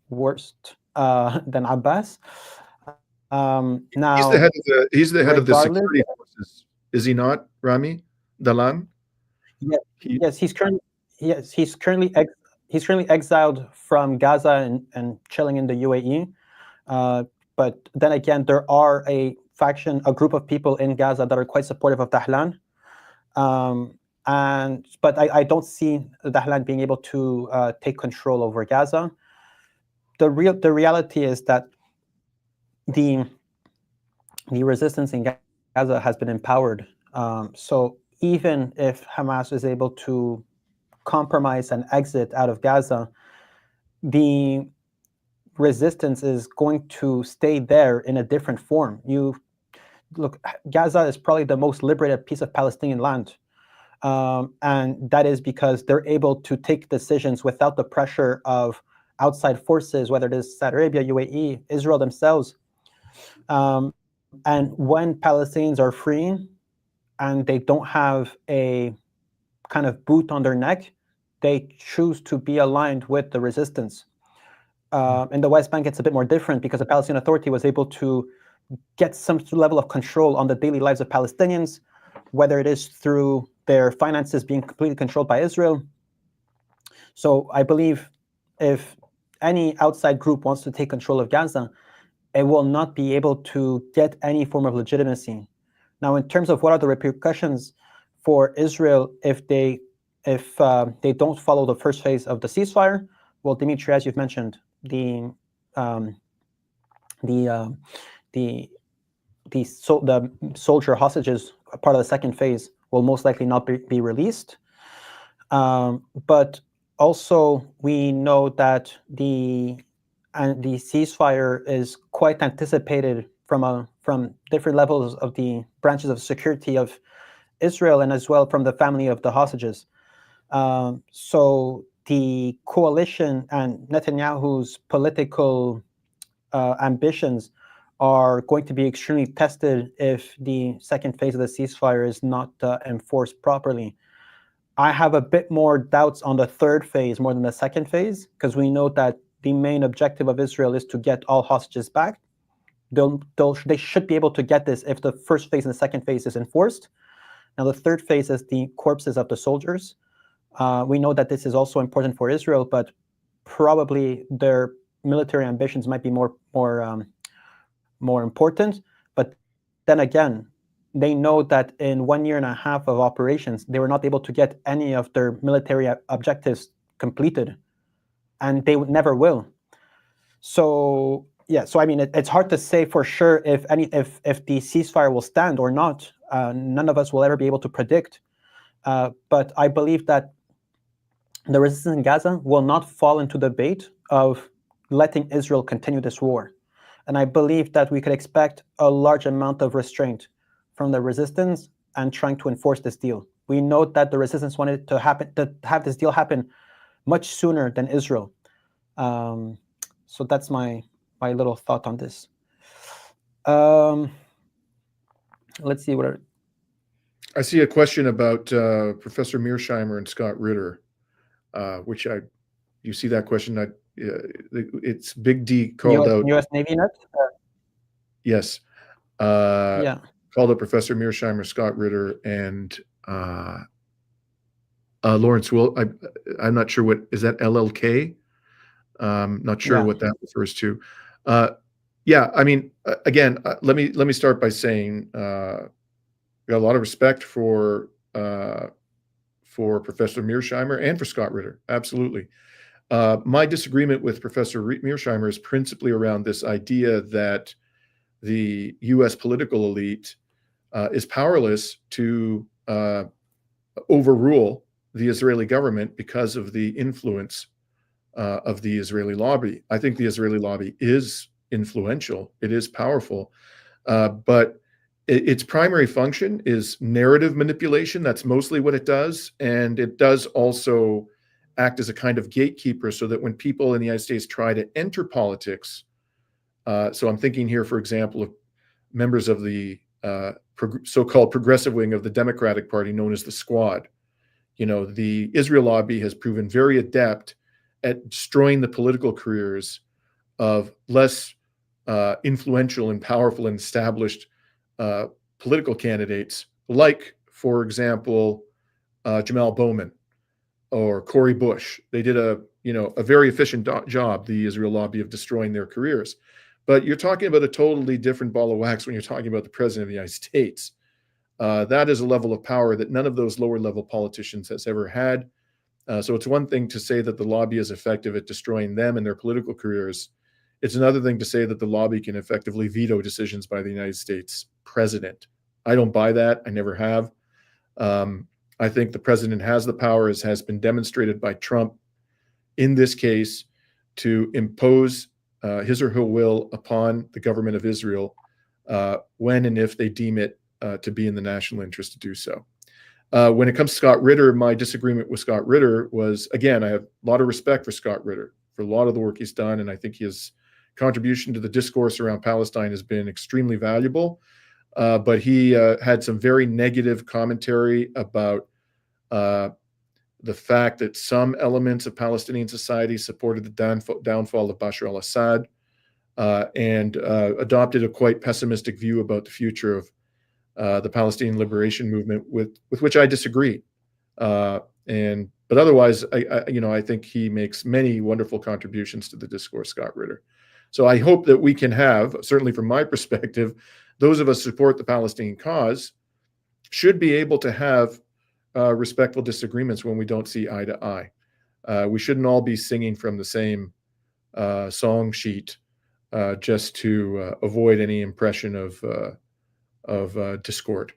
worse than Abbas. Now he's the head of the security forces, is he not, Rami? Dahlan? Yes, he's currently exiled from Gaza and chilling in the UAE. But then again, there are a group of people in Gaza that are quite supportive of Dahlan. But I don't see Dahlan being able to take control over Gaza. The reality is that the resistance in Gaza has been empowered. So even if Hamas is able to compromise and exit out of Gaza, the resistance is going to stay there in a different form. Look, Gaza is probably the most liberated piece of Palestinian land. And that is because they're able to take decisions without the pressure of outside forces, whether it is Saudi Arabia, UAE, Israel themselves. And when Palestinians are free and they don't have a kind of boot on their neck, they choose to be aligned with the resistance. In the West Bank, it's a bit more different because the Palestinian Authority was able to get some level of control on the daily lives of Palestinians, whether it is through their finances being completely controlled by Israel. So I believe if any outside group wants to take control of Gaza, it will not be able to get any form of legitimacy. Now, in terms of what are the repercussions for Israel if they don't follow the first phase of the ceasefire, well, Dimitri, as you've mentioned, the soldier hostages, part of the second phase, will most likely not be released. But also, we know that the ceasefire is quite anticipated from different levels of the branches of security of Israel and as well from the family of the hostages. So the coalition and Netanyahu's political ambitions are going to be extremely tested if the second phase of the ceasefire is not enforced properly. I have a bit more doubts on the third phase more than the second phase, because we know that the main objective of Israel is to get all hostages back. They should be able to get this if the first phase and the second phase is enforced. Now, the third phase is the corpses of the soldiers. We know that this is also important for Israel, but probably their military ambitions might be more important. But then again, they know that in 1.5 years of operations, they were not able to get any of their military objectives completed, and they never will. So yeah, so I mean, it's hard to say for sure if the ceasefire will stand or not. None of us will ever be able to predict. But I believe that the resistance in Gaza will not fall into the bait of letting Israel continue this war. And I believe that we could expect a large amount of restraint from the resistance and trying to enforce this deal. We know that the resistance wanted to have this deal happen much sooner than Israel. So that's my little thought on this. Let's see what. I see a question about Professor Mearsheimer and Scott Ritter, which you see that question? It's Big D called out. U.S. Navy net? Yes. Yeah. Called out Professor Mearsheimer, Scott Ritter, and Lawrence Will. I'm not sure what is that LLK. Not sure what that refers to. Yeah, I mean, again, let me start by saying we got a lot of respect for Professor Mearsheimer and for Scott Ritter. Absolutely. My disagreement with Professor Mearsheimer is principally around this idea that the U.S. political elite is powerless to overrule the Israeli government because of the influence of the Israeli lobby. I think the Israeli lobby is influential. It is powerful, but its primary function is narrative manipulation. That's mostly what it does, and it does also act as a kind of gatekeeper, so that when people in the United States try to enter politics, so I'm thinking here, for example, of members of the so-called progressive wing of the Democratic Party, known as the Squad. You know, the Israel lobby has proven very adept at destroying the political careers of less influential and powerful and established political candidates, like, for example, Jamal Bowman or Cori Bush. They did a very efficient job, the Israel lobby, of destroying their careers. But you're talking about a totally different ball of wax when you're talking about the president of the United States. That is a level of power that none of those lower level politicians has ever had. So it's one thing to say that the lobby is effective at destroying them and their political careers. It's another thing to say that the lobby can effectively veto decisions by the United States president. I don't buy that. I never have. I think the president has the power, as has been demonstrated by Trump in this case, to impose his or her will upon the government of Israel when and if they deem it to be in the national interest to do so. When it comes to Scott Ritter, my disagreement with Scott Ritter was, again, I have a lot of respect for Scott Ritter for a lot of the work he's done, and I think his contribution to the discourse around Palestine has been extremely valuable. But he had some very negative commentary about the fact that some elements of Palestinian society supported the downfall of Bashar al-Assad and adopted a quite pessimistic view about the future of the Palestinian liberation movement, with which I disagree. But otherwise, I think he makes many wonderful contributions to the discourse, Scott Ritter. So I hope that we can have, certainly from my perspective, those of us who support the Palestinian cause should be able to have respectful disagreements when we don't see eye to eye. We shouldn't all be singing from the same song sheet just to avoid any impression of discord.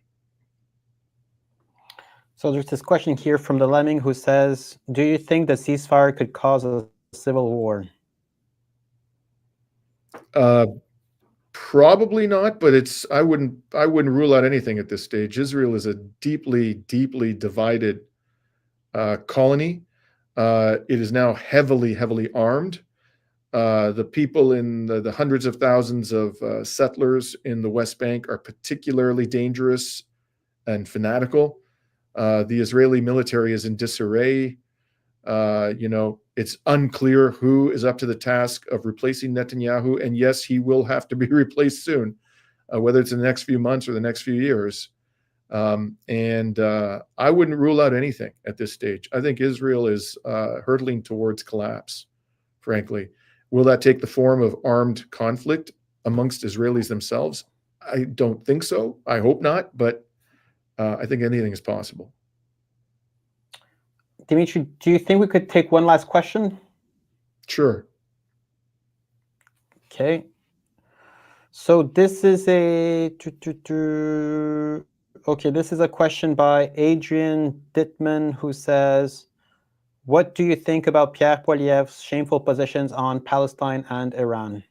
So there's this question here from the Lemming who says, do you think the ceasefire could cause a civil war? Probably not, but I wouldn't rule out anything at this stage. Israel is a deeply, deeply divided colony. It is now heavily, heavily armed. The people in the hundreds of thousands of settlers in the West Bank are particularly dangerous and fanatical. The Israeli military is in disarray. It's unclear who is up to the task of replacing Netanyahu. And yes, he will have to be replaced soon, whether it's in the next few months or the next few years. I wouldn't rule out anything at this stage. I think Israel is hurtling towards collapse, frankly. Will that take the form of armed conflict amongst Israelis themselves? I don't think so. I hope not, but I think anything is possible. Dimitri, do you think we could take one last question? Sure. Okay. So this is this is a question by Adrian Dittman, who says, what do you think about Pierre Poilievre's shameful positions on Palestine and Iran?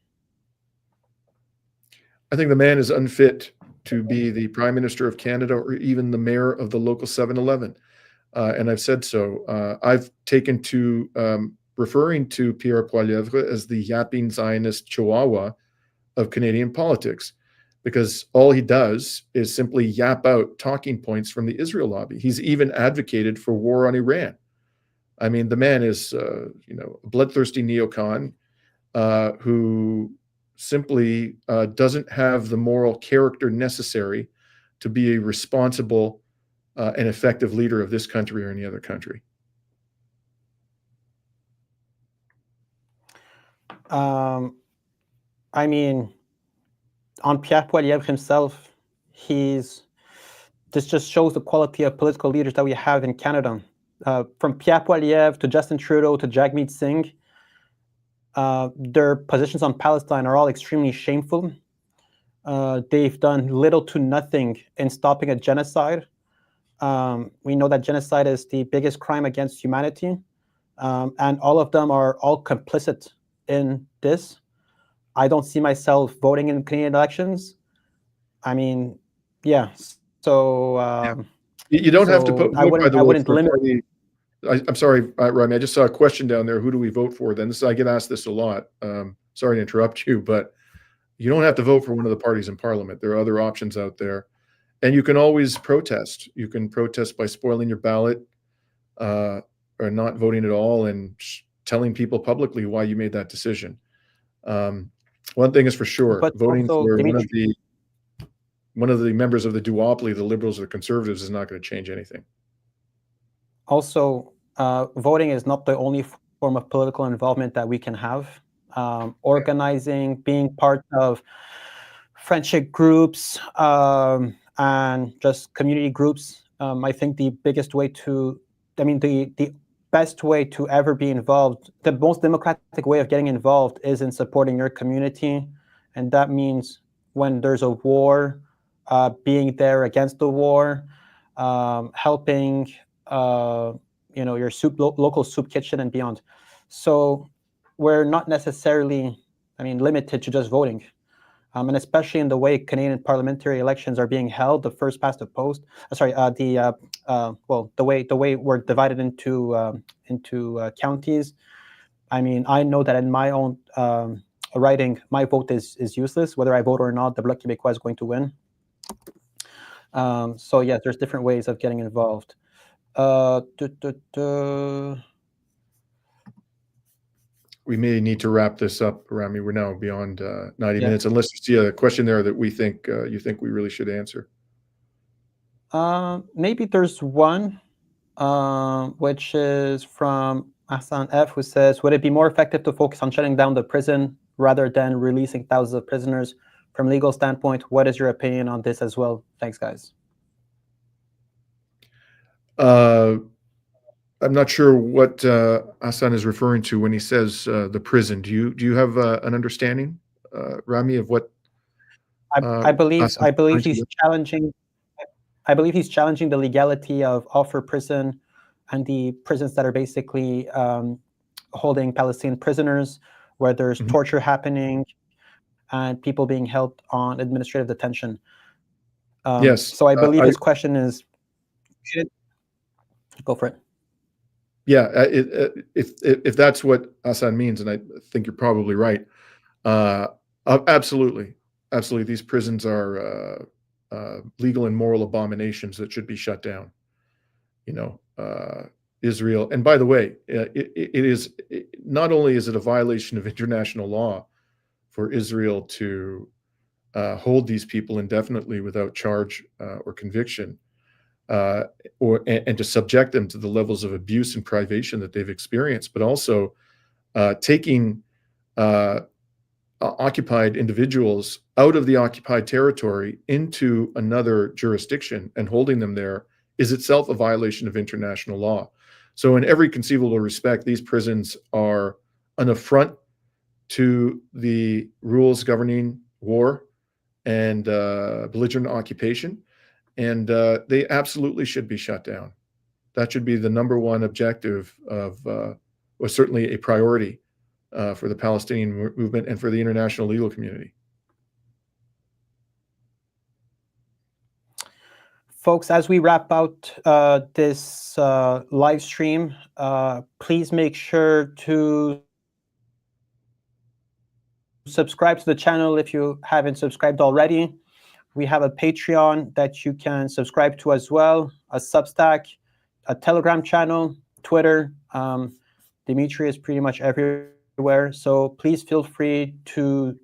I think the man is unfit to be the Prime Minister of Canada or even the mayor of the local 7-Eleven. and I've said so. I've taken to referring to Pierre Poilievre as the yapping Zionist chihuahua of Canadian politics, because all he does is simply yap out talking points from the Israel lobby. He's even advocated for war on Iran. I mean, the man is, a bloodthirsty neocon who simply doesn't have the moral character necessary to be a responsible and effective leader of this country or any other country. I mean, on Pierre Poilievre himself, this just shows the quality of political leaders that we have in Canada. From Pierre Poilievre to Justin Trudeau to Jagmeet Singh, their positions on Palestine are all extremely shameful. They've done little to nothing in stopping a genocide. We know that genocide is the biggest crime against humanity, and all of them are all complicit in this. I don't see myself voting in Canadian elections. I mean, yeah. So you don't have to vote. I wouldn't limit. I'm sorry, Rami. I just saw a question down there. Who do we vote for? Then I get asked this a lot. Sorry to interrupt you, but you don't have to vote for one of the parties in Parliament. There are other options out there, and you can always protest. You can protest by spoiling your ballot, or not voting at all, and telling people publicly why you made that decision. One thing is for sure, But voting also, for Dimitri, one of the members of the duopoly, the Liberals or the Conservatives, is not going to change anything. Also, voting is not the only form of political involvement that we can have. Organizing, being part of friendship groups, and just community groups. I think the best way to ever be involved, the most democratic way of getting involved is in supporting your community. And that means when there's a war, being there against the war, helping your local soup kitchen and beyond. So we're not necessarily, limited to just voting. And especially in the way Canadian parliamentary elections are being held, the first past the post. The way we're divided into counties. I know that in my own writing, my vote is useless. Whether I vote or not, the Bloc Québécois is going to win. So yeah, there's different ways of getting involved. We may need to wrap this up, Rami. We're now beyond 90 minutes, unless you see a question there that you think we really should answer. Maybe there's one, which is from Hassan F, who says, would it be more effective to focus on shutting down the prison rather than releasing thousands of prisoners? From a legal standpoint, what is your opinion on this as well? Thanks, guys. I'm not sure what Hassan is referring to when he says the prison. Do you have an understanding, Rami, of what? I believe he's challenging. I believe he's challenging the legality of Offer Prison and the prisons that are basically holding Palestinian prisoners, where there's torture happening and people being held on administrative detention. Yes. So I believe his question is. Go for it. Yeah, if that's what Hassan means, and I think you're probably right. Absolutely, these prisons are legal and moral abominations that should be shut down. Israel, and by the way, not only is it a violation of international law for Israel to hold these people indefinitely without charge or conviction, and to subject them to the levels of abuse and privation that they've experienced, but also taking occupied individuals out of the occupied territory into another jurisdiction and holding them there is itself a violation of international law. So in every conceivable respect, these prisons are an affront to the rules governing war and belligerent occupation. And they absolutely should be shut down. That should be the number one objective of, or certainly a priority for the Palestinian movement and for the international legal community. folks, as we wrap out this live stream, please make sure to subscribe to the channel if you haven't subscribed already. We have a Patreon that you can subscribe to as well, a Substack, a Telegram channel, Twitter. Dimitri is pretty much everywhere, so please feel free to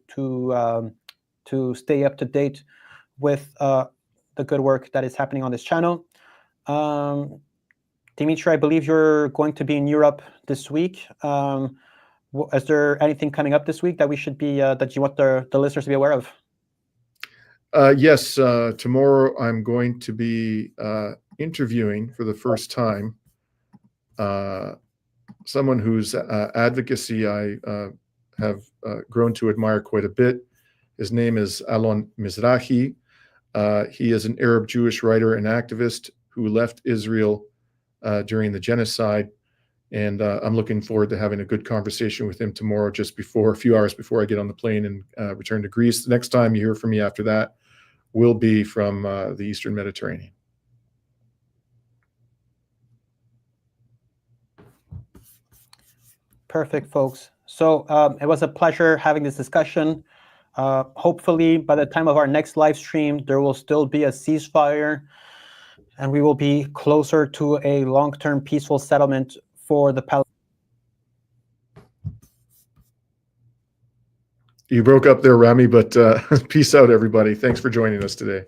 stay up to date with the good work that is happening on this channel. Dimitri, I believe you're going to be in Europe this week. Is there anything coming up this week that we should be that you want the listeners to be aware of? Yes, tomorrow I'm going to be interviewing for the first time someone whose advocacy I have grown to admire quite a bit. His name is Alon Mizrahi. He is an Arab Jewish writer and activist who left Israel during the genocide. And I'm looking forward to having a good conversation with him tomorrow, just before, a few hours before I get on the plane and return to Greece. The next time you hear from me after that will be from the Eastern Mediterranean. Perfect, folks. So it was a pleasure having this discussion. Hopefully, by the time of our next live stream, there will still be a ceasefire, and we will be closer to a long-term peaceful settlement for the Palestinians. You broke up there, Rami, but peace out, everybody. Thanks for joining us today.